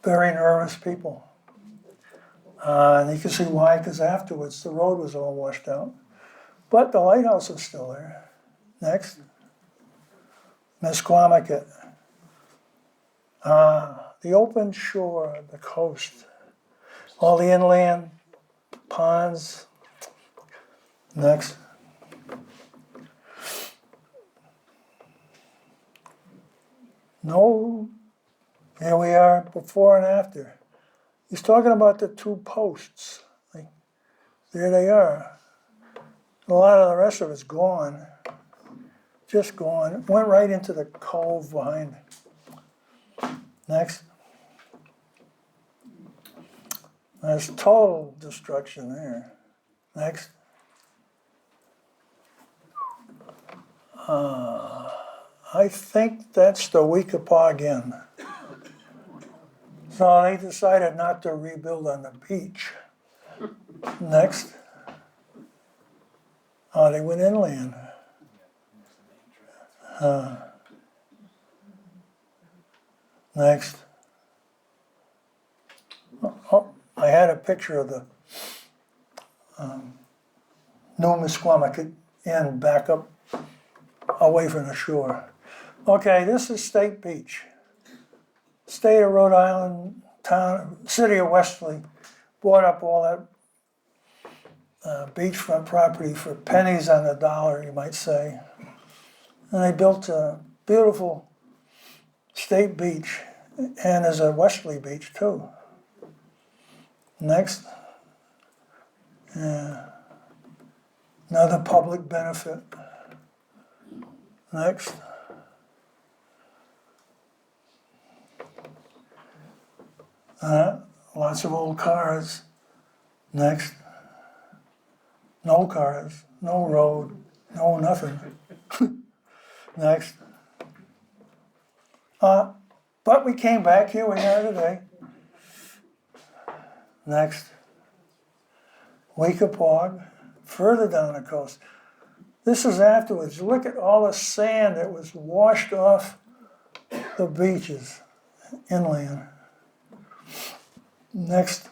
Very nervous people. And you can see why, because afterwards the road was all washed out. But the lighthouse is still there. Next. Mesquamaket. The open shore, the coast. All the inland ponds. Next. No, here we are before and after. He's talking about the two posts. Like, there they are. A lot of the rest of it's gone. Just gone. Went right into the cove behind. Next. There's total destruction there. Next. I think that's the Weekapaw again. So they decided not to rebuild on the beach. Next. They went inland. Next. Oh, I had a picture of the New Mesquamaket Inn back up away from the shore. Okay, this is State Beach. State of Rhode Island, city of Westerly, bought up all that beachfront property for pennies on the dollar, you might say. And they built a beautiful State Beach, and there's a Westerly Beach too. Next. Another public benefit. Next. Lots of old cars. Next. No cars, no road, no nothing. Next. But we came back, here we are today. Next. Weekapaug, further down the coast. This is afterwards. Look at all the sand that was washed off the beaches inland. Next.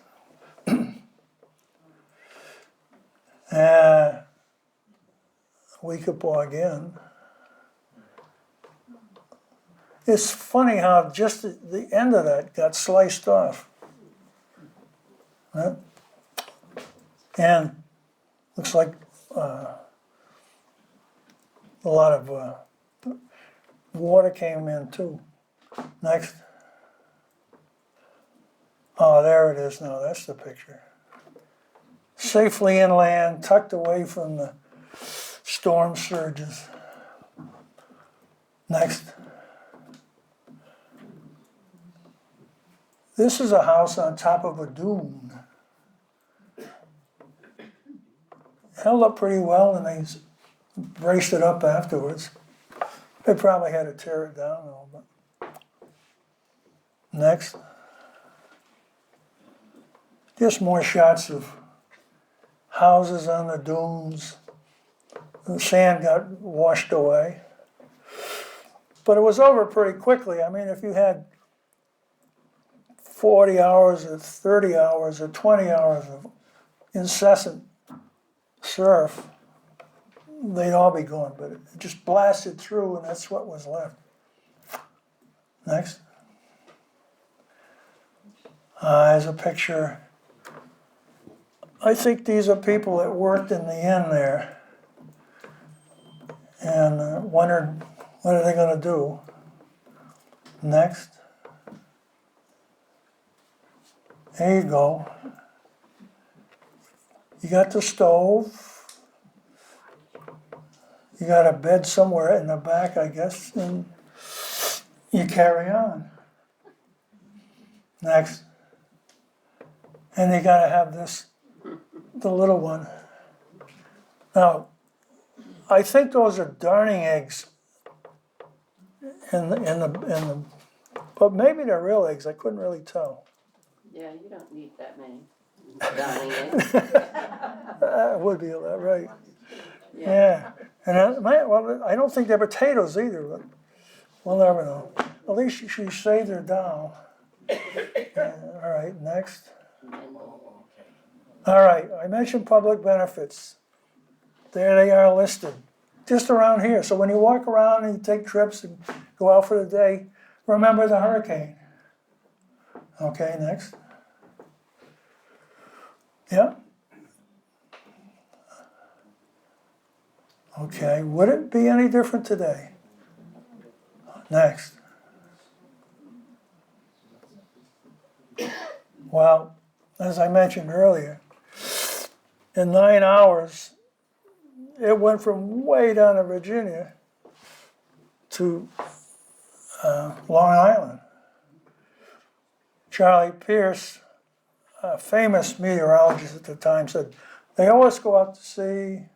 Weekapaug again. It's funny how just the end of that got sliced off. Right? And looks like a lot of water came in too. Next. Oh, there it is now, that's the picture. Safely inland, tucked away from the storm surges. Next. This is a house on top of a dune. Held up pretty well, and they braced it up afterwards. They probably had to tear it down a little bit. Next. Just more shots of houses on the dunes. The sand got washed away. But it was over pretty quickly. I mean, if you had 40 hours or 30 hours or 20 hours of incessant surf, they'd all be gone, but it just blasted through, and that's what was left. Next. There's a picture. I think these are people that worked in the inn there and wondered what are they going to do. Next. There you go. You got the stove. You got a bed somewhere in the back, I guess, and you carry on. Next. And you got to have this, the little one. Now, I think those are darning eggs in the, but maybe they're real eggs. I couldn't really tell. Yeah, you don't need that many. Darning it. That would be right. Yeah. And I don't think they're potatoes either, but we'll never know. At least she shaved her down. All right, next. All right, I mentioned public benefits. There they are listed, just around here. So when you walk around and you take trips and go out for the day, remember the hurricane. Okay, next. Yeah. Okay, would it be any different today? Next. Well, as I mentioned earlier, in 9 hours, it went from way down in Virginia to Long Island. Charlie Pierce, a famous meteorologist at the time, said, they always go out to sea,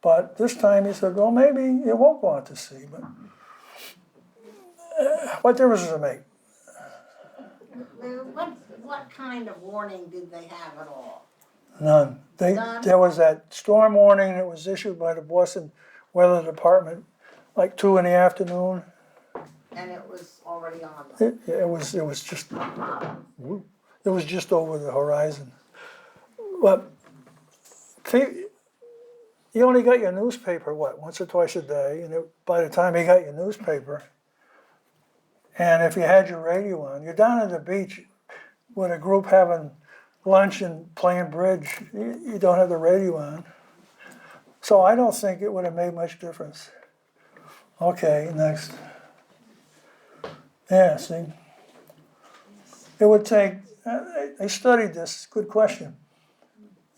but this time he said, well, maybe it won't go out to sea, but what difference does it make? What kind of warning did they have at all? None. None? There was that storm warning that was issued by the Boston Weather Department, like 2 in the afternoon. And it was already on. It was just over the horizon. But you only got your newspaper, once or twice a day, and by the time you got your newspaper, and if you had your radio on, you're down at the beach with a group having lunch and playing bridge, you don't have the radio on. So I don't think it would have made much difference. Okay, next. Yeah, see. It would take, I studied this, good question.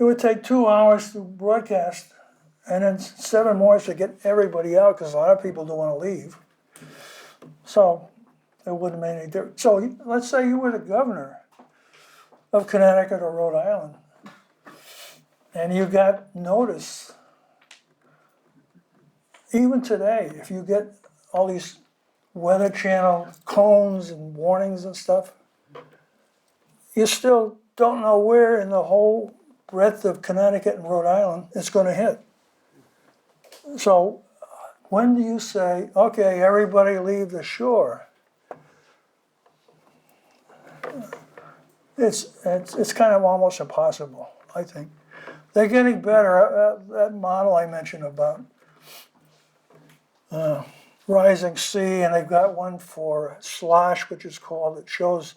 It would take 2 hours to broadcast and then 7 more to get everybody out because a lot of people don't want to leave. So it wouldn't make any difference. So let's say you were the governor of Connecticut or Rhode Island And you got notice, even today, if you get all these Weather Channel cones and warnings and stuff, you still don't know where in the whole breadth of Connecticut and Rhode Island it's gonna hit. So when do you say, okay, everybody leave the shore? It's kind of almost impossible, I think. They're getting better. That model I mentioned about rising sea, and they've got one for slosh, which is called, it shows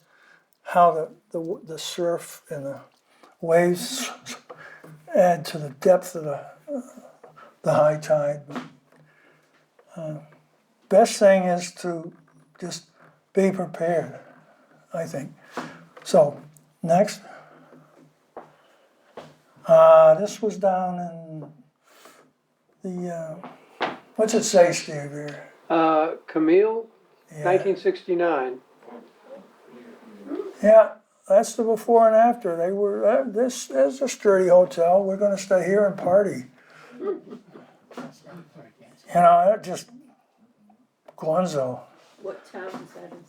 how the surf and the waves add to the depth of the high tide. Best thing is to just be prepared, I think. So, next. This was down in the, what's it say, Steve, here? Camille, Yeah. 1969. Yeah, that's the before and after. They were, this is a sturdy hotel. We're gonna stay here and party. You know, that just gonzo. What town is that in?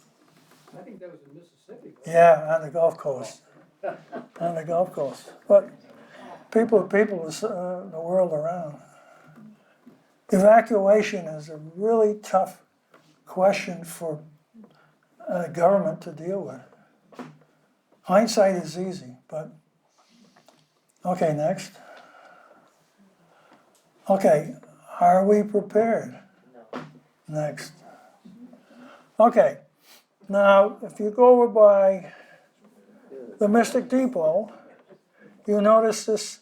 I think that was in Mississippi. Yeah, on the Gulf Coast. On the Gulf Coast. But people, the world around. Evacuation is a really tough question for government to deal with. Hindsight is easy, but, okay, next. Okay, are we prepared? Next. Okay, now if you go over by the Mystic Depot, you notice this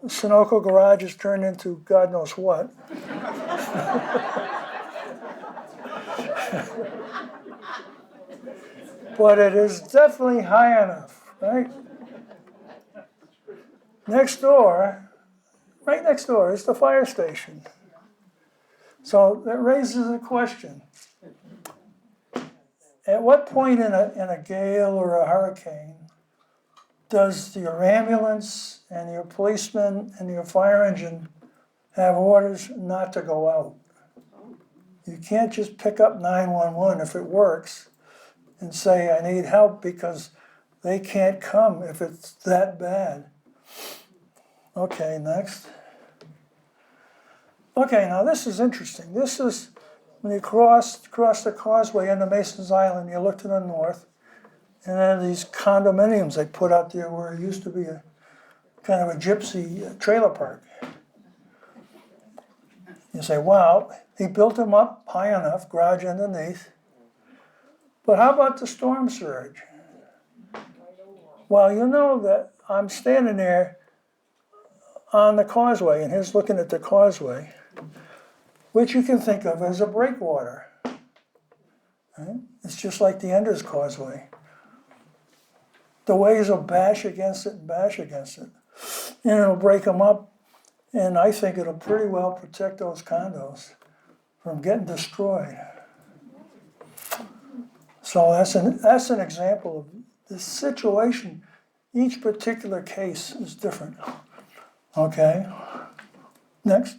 Sunoco garage is turned into God knows what. But it is definitely high enough, right? Next door, right next door is the fire station. So that raises a question. At what point in a gale or a hurricane does your ambulance and your policeman and your fire engine have orders not to go out? You can't just pick up 911 if it works and say, I need help, because they can't come if it's that bad. Okay, next. Okay, now this is interesting. This is when you cross the causeway into Mason's Island, you look to the north, and there are these condominiums they put out there where it used to be a kind of a gypsy trailer park. You say, wow, he built them up high enough, garage underneath. But how about the storm surge? Well, you know that I'm standing there on the causeway, and he's looking at the causeway, which you can think of as a breakwater. Right? It's just like the Enders Causeway. The waves will bash against it and bash against it. And it'll break them up, and I think it'll pretty well protect those condos from getting destroyed. So that's an example of the situation. Each particular case is different. Okay, next.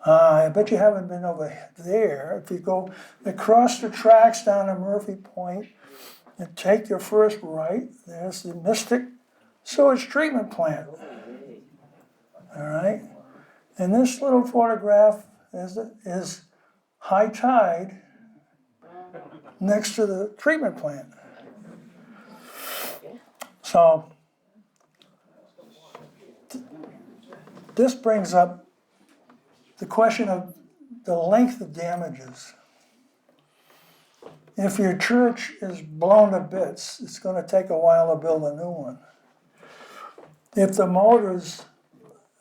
I bet you haven't been over there. If you go across the tracks down to Murphy Point and take your first right, there's the Mystic Sewage Treatment Plant. All right, and this little photograph is high tide next to the treatment plant. So this brings up the question of the length of damages. If your church is blown to bits, it's going to take a while to build a new one. If the motors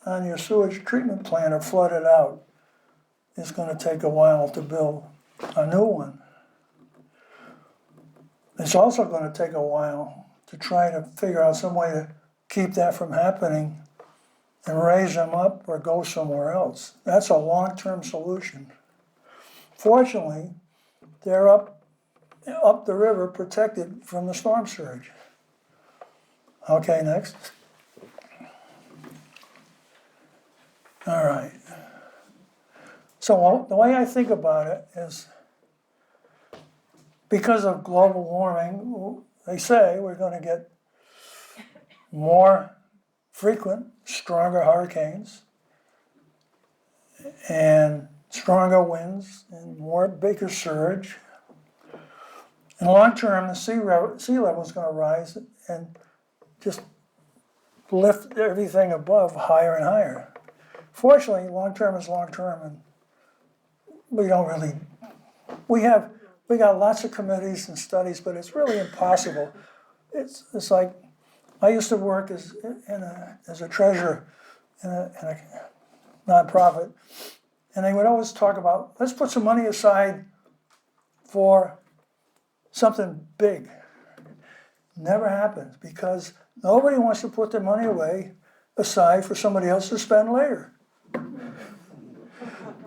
on your sewage treatment plant are flooded out, it's going to take a while to build a new one. It's also going to take a while to try to figure out some way to keep that from happening and raise them up or go somewhere else. That's a long-term solution. Fortunately, they're up the river protected from the storm surge. Okay, next. All right. So the way I think about it is because of global warming, they say we're going to get more frequent, stronger hurricanes and stronger winds and more bigger surge. In the long term, the sea level is going to rise and just lift everything above higher and higher. Fortunately, long term is long term, and we don't really. We got lots of committees and studies, but it's really impossible. It's like I used to work as a treasurer in a nonprofit, and they would always talk about, let's put some money aside for something big. Never happens because nobody wants to put their money aside for somebody else to spend later.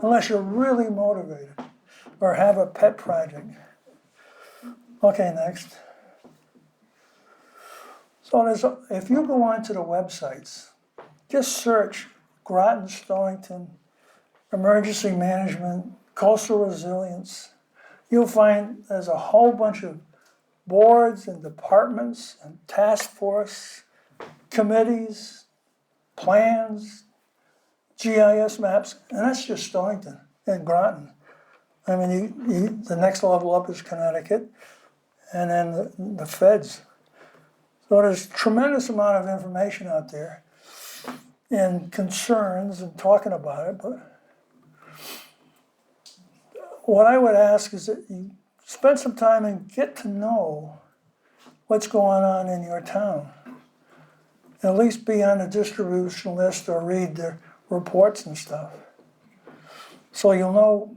Unless you're really motivated or have a pet project. Okay, next. So if you go onto the websites, just search Groton, Stonington, emergency management, coastal resilience. You'll find there's a whole bunch of boards and departments and task force, committees, plans, GIS maps, and that's just Stonington and Groton. I mean, the next level up is Connecticut, and then the feds. So there's a tremendous amount of information out there and concerns and talking about it, but what I would ask is that you spend some time and get to know what's going on in your town. At least be on the distribution list or read the reports and stuff. So you'll know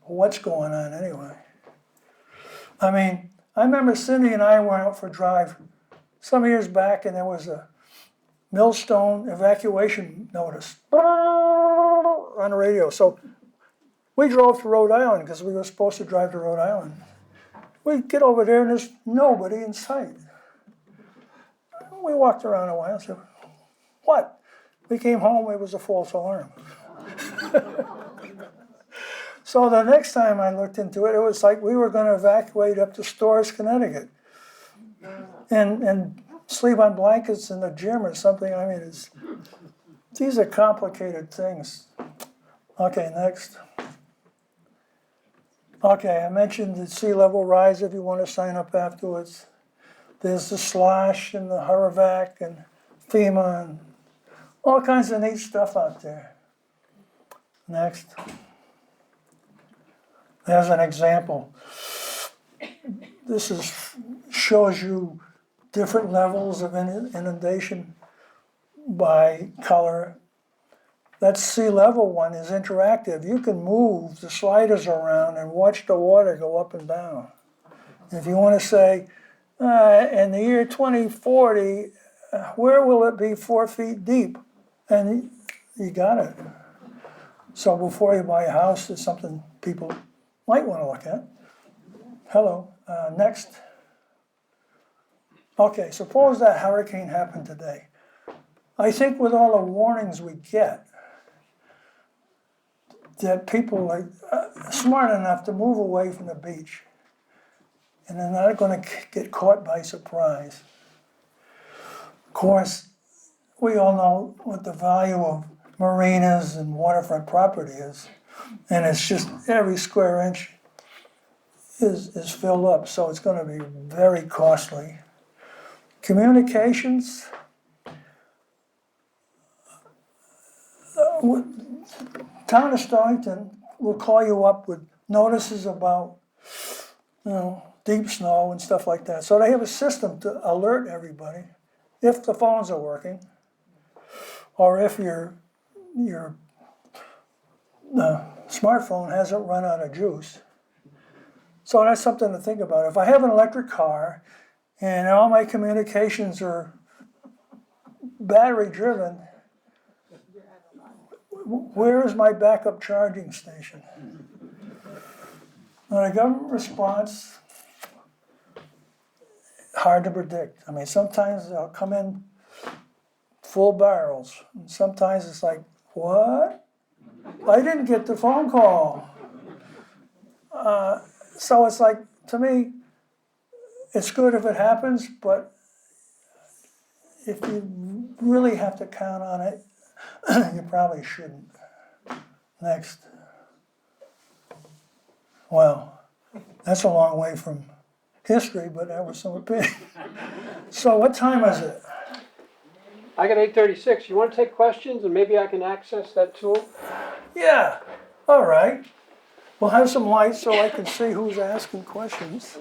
what's going on anyway. I mean, I remember Cindy and I went out for a drive some years back, and there was a millstone evacuation notice on the radio. So we drove to Rhode Island because we were supposed to drive to Rhode Island. We get over there and there's nobody in sight. We walked around a while and said, what? We came home, it was a false alarm. So the next time I looked into it, it was like we were going to evacuate up to Storrs, Connecticut. And sleep on blankets in the gym or something. I mean, these are complicated things. Okay, next. Okay, I mentioned the sea level rise if you want to sign up afterwards. There's the SLOSH and the Hurravac and FEMA and all kinds of neat stuff out there. Next. There's an example. This shows you different levels of inundation by color. That sea level one is interactive. You can move the sliders around and watch the water go up and down. If you want to say, in the year 2040, where will it be 4 feet deep? And you got it. So before you buy a house, it's something people might want to look at. Hello, next. Okay, suppose that hurricane happened today. I think with all the warnings we get, that people are smart enough to move away from the beach. And they're not going to get caught by surprise. Of course, we all know what the value of marinas and waterfront property is. And it's just every square inch is filled up, so it's going to be very costly. Communications, Town of Stonington will call you up with notices about, deep snow and stuff like that. So they have a system to alert everybody if the phones are working, or if your smartphone hasn't run out of juice. So that's something to think about. If I have an electric car and all my communications are battery driven, where is my backup charging station? Now, the government response, hard to predict. I mean, sometimes they'll come in full barrels. And sometimes it's like, what? I didn't get the phone call. So it's like, to me, it's good if it happens, but if you really have to count on it, you probably shouldn't. Next. Well, that's a long way from history, but that was some opinion. So what time is it? I got 8:36. You want to take questions and maybe I can access that tool? Yeah, all right. We'll have some lights so I can see who's asking questions.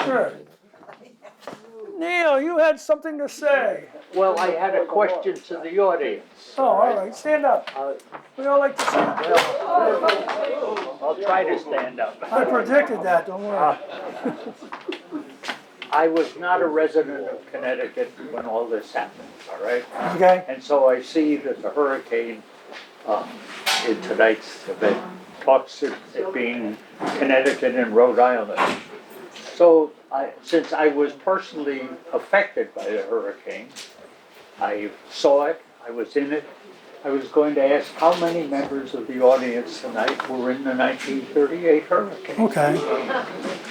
Sure. Neil, you had something to say. Well, I had a question to the audience. Oh, all right, stand up. We all like to see. I'll try to stand up. I predicted that, don't worry. I was not a resident of Connecticut when all this happened, all right? Okay, And so I see that the hurricane in tonight's event talks of it being Connecticut and Rhode Island. So since I was personally affected by the hurricane, I saw it, I was in it. I was going to ask how many members of the audience tonight were in the 1938 hurricane? okay.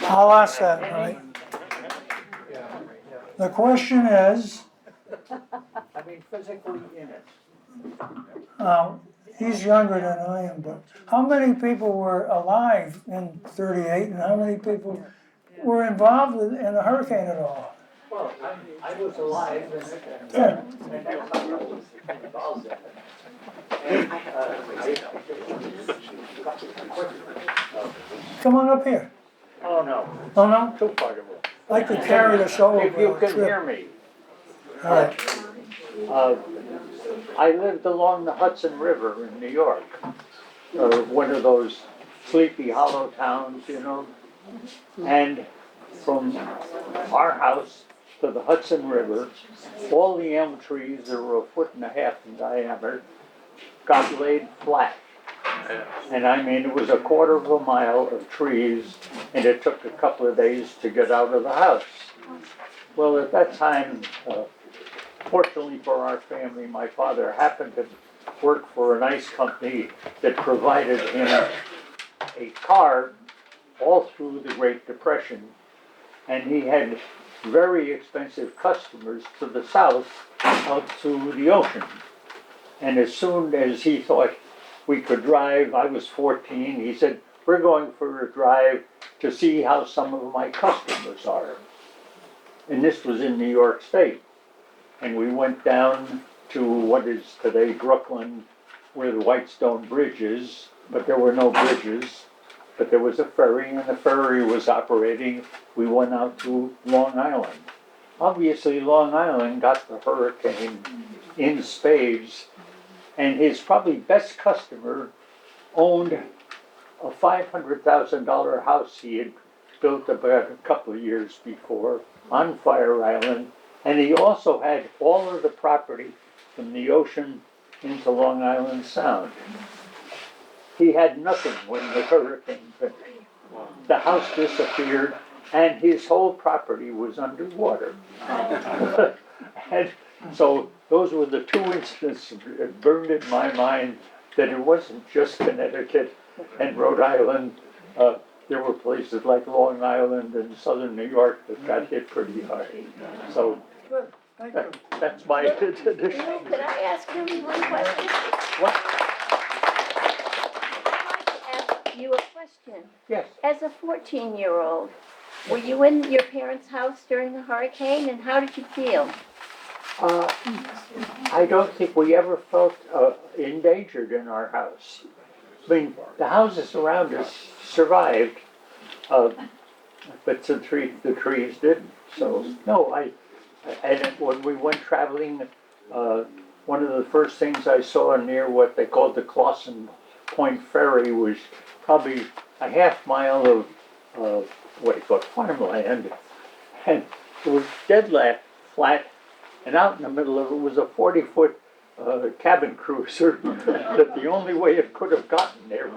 I'll ask that, all right? The question is, I mean, physically in it. he's younger than I am, but how many people were alive in 38 and how many people were involved in the hurricane at all? Well, I was alive in it. Yeah. Come on up here. Oh, no, Oh, no? too far to move. I'd like to carry the show If you over a can hear trip. me, All right, I lived along the Hudson River in New York, one of those sleepy hollow towns, you know. And from our house to the Hudson River, all the elm trees that were 1.5 feet in diameter got laid flat. And I mean, it was 1/4 mile of trees, and it took a couple of days to get out of the house. Well, at that time, fortunately for our family, my father happened to work for a nice company that provided him a car all through the Great Depression. And he had very expensive customers to the south out to the ocean. And as soon as he thought we could drive, I was 14, he said, we're going for a drive to see how some of my customers are. And this was in New York State. And we went down to what is today Brooklyn, where the Whitestone Bridge is, but there were no bridges. But there was a ferry, and the ferry was operating. We went out to Long Island. Obviously, Long Island got the hurricane in spades, and his probably best customer owned a $500,000 house he had built about a couple of years before on Fire Island, and he also had all of the property from the ocean into Long Island Sound. He had nothing when the hurricane finished. The house disappeared, and his whole property was underwater. And so those were the two instances that burned in my mind that it wasn't just Connecticut and Rhode Island. There were places like Long Island and southern New York that got hit pretty hard. So that's my addition. Could I ask him one question? What? I'd like to ask you a question. Yes. As a 14-year-old, were you in your parents' house during the hurricane, and how did you feel? I don't think we ever felt endangered in our house. I mean, the houses around us survived, but the trees didn't. So no, and when we went traveling, one of the first things I saw near what they called the Clawson Point Ferry was probably a half mile of what do you call it, farmland, and it was dead flat, and out in the middle of it was a 40-foot cabin cruiser that the only way it could have gotten there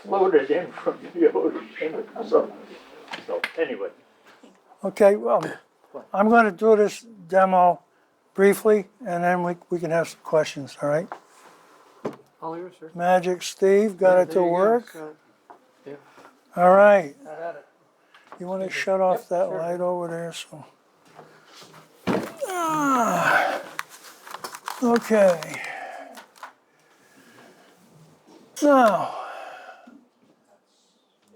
floated in from the ocean, so anyway. Okay, well, I'm gonna do this demo briefly, and then we can have some questions, all right? All yours, sir. Magic Steve, got it There to you go. work? So, All right, I had it. you wanna shut off Yep, that sure. light over there, so. Ah, okay. Now,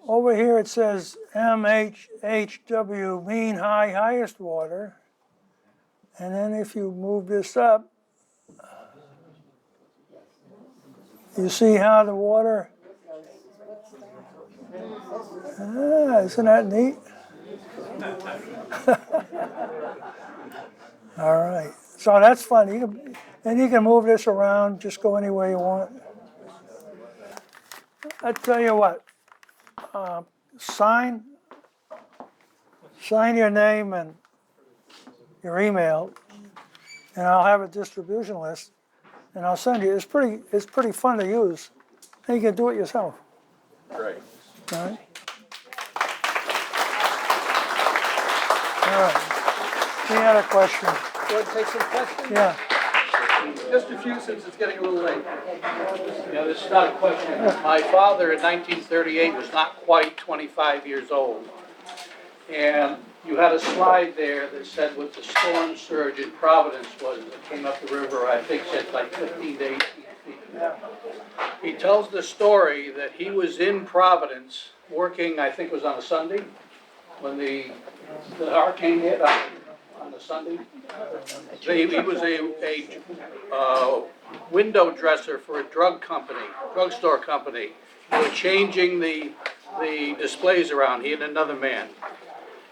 over here it says MHHW, mean high, highest water. And then if you move this up, you see how the water, isn't that neat? All right, so that's fun. And you can move this around, just go any way you want. I tell you what, sign your name and your email, and I'll have a distribution list, and I'll send you. It's pretty fun to use, and you can do it yourself. Great. All right. All right. Any other question? Want to take some questions? Yeah. Just a few since it's getting a little late. Yeah, this is not a question. My father in 1938 was not quite 25 years old. And you had a slide there that said what the storm surge in Providence was that came up the river, I think said like 15 to 18 feet. He tells the story that he was in Providence working, I think it was on a Sunday, when the hurricane hit on the Sunday. He was a window dresser for a drugstore company. They were changing the displays around, he and another man.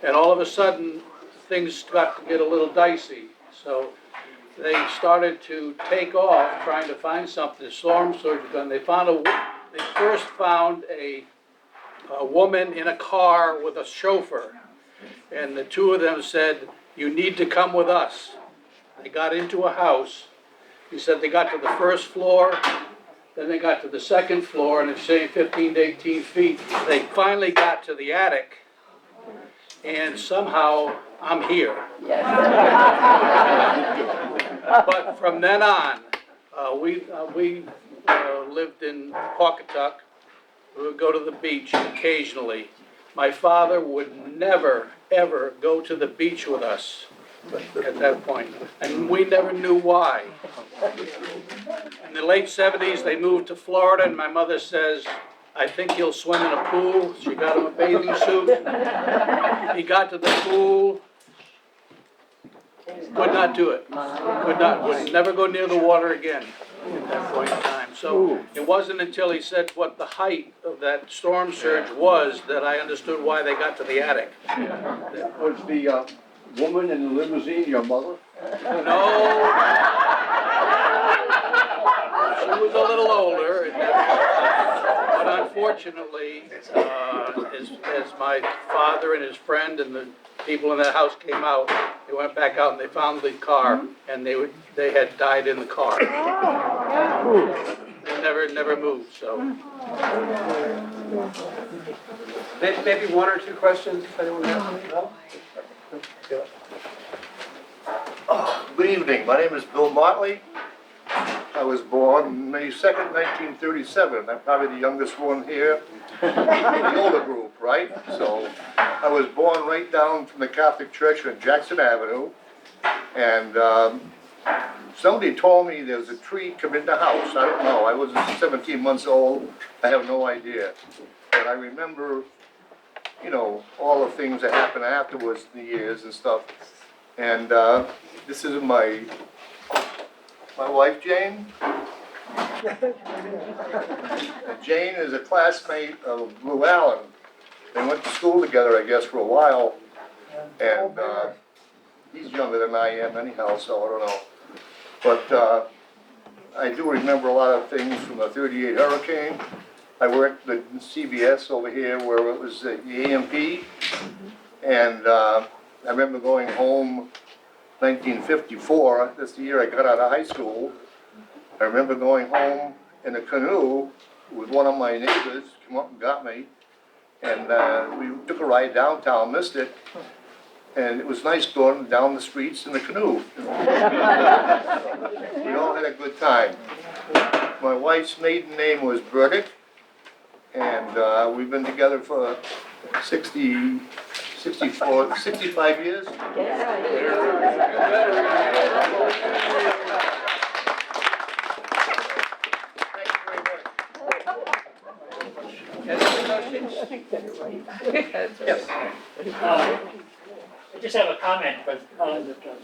And all of a sudden, things got to get a little dicey. So they started to take off, trying to find something. The storm surge was done. They first found a woman in a car with a chauffeur. And the two of them said, "You need to come with us." They got into a house. He said they got to the first floor, then they got to the second floor, and it's saying 15 to 18 feet. They finally got to the attic, and somehow I'm here. But from then on, we lived in Pawcatuck. We would go to the beach occasionally. My father would never, ever go to the beach with us at that point, and we never knew why. In the late 70s, they moved to Florida, and my mother says, "I think he'll swim in a pool." She got him a bathing suit. He got to the pool, could not do it. Would never go near the water again at that point in time. So it wasn't until he said what the height of that storm surge was that I understood why they got to the attic. Was the woman in the limousine your mother? No. She was a little older, but unfortunately, as my father and his friend and the people in that house came out, they went back out and they found the car, and they had died in the car. They never moved, so. Maybe one or two questions, if anyone has. No? Good evening, my name is Bill Motley. I was born May 2nd, 1937. I'm probably the youngest one here, the older group, right? So I was born right down from the Catholic Church on Jackson Avenue. And somebody told me there was a tree come in the house. I don't know, I was 17 months old, I have no idea. But I remember, you know, all the things that happened afterwards in the years and stuff. And this is my wife, Jane. Jane is a classmate of Lou Allyn. They went to school together, I guess, for a while. And he's younger than I am anyhow, so I don't know. But I do remember a lot of things from the 38 hurricane. I worked at CBS over here where it was the AMP. And I remember going home 1954, that's the year I got out of high school. I remember going home in a canoe with one of my neighbors, come up and got me. And we took a ride downtown, missed it. And it was nice going down the streets in the canoe. We all had a good time. My wife's maiden name was Burdick, and we've been together for 65 years. Thank you very much. I just have a comment, but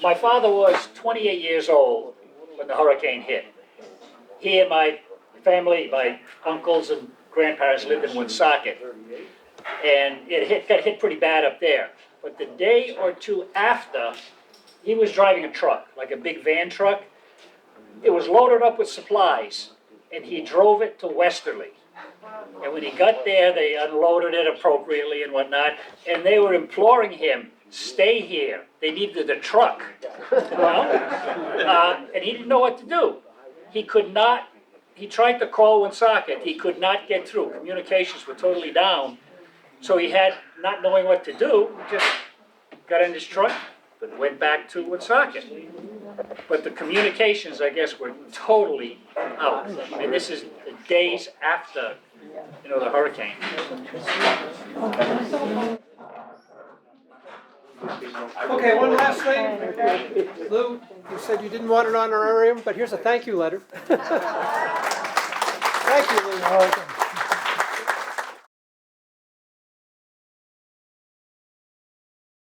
my father was 28 years old when the hurricane hit. He and my family, my uncles and grandparents lived in Woonsocket. And got hit pretty bad up there. But the day or two after, he was driving a truck, like a big van truck. It was loaded up with supplies, and he drove it to Westerly. And when he got there, they unloaded it appropriately and whatnot, and they were imploring him, stay here. They needed the truck, you know? And he didn't know what to do. He could not, he tried to call Woonsocket, he could not get through. Communications were totally down. So he had, not knowing what to do, just got in his truck and went back to Woonsocket. But the communications, I guess, were totally out. And this is the days after, you know, the hurricane. Okay, one last thing. Lou, you said you didn't want an honorarium, but here's a thank you letter. Thank you, Lou. Okay.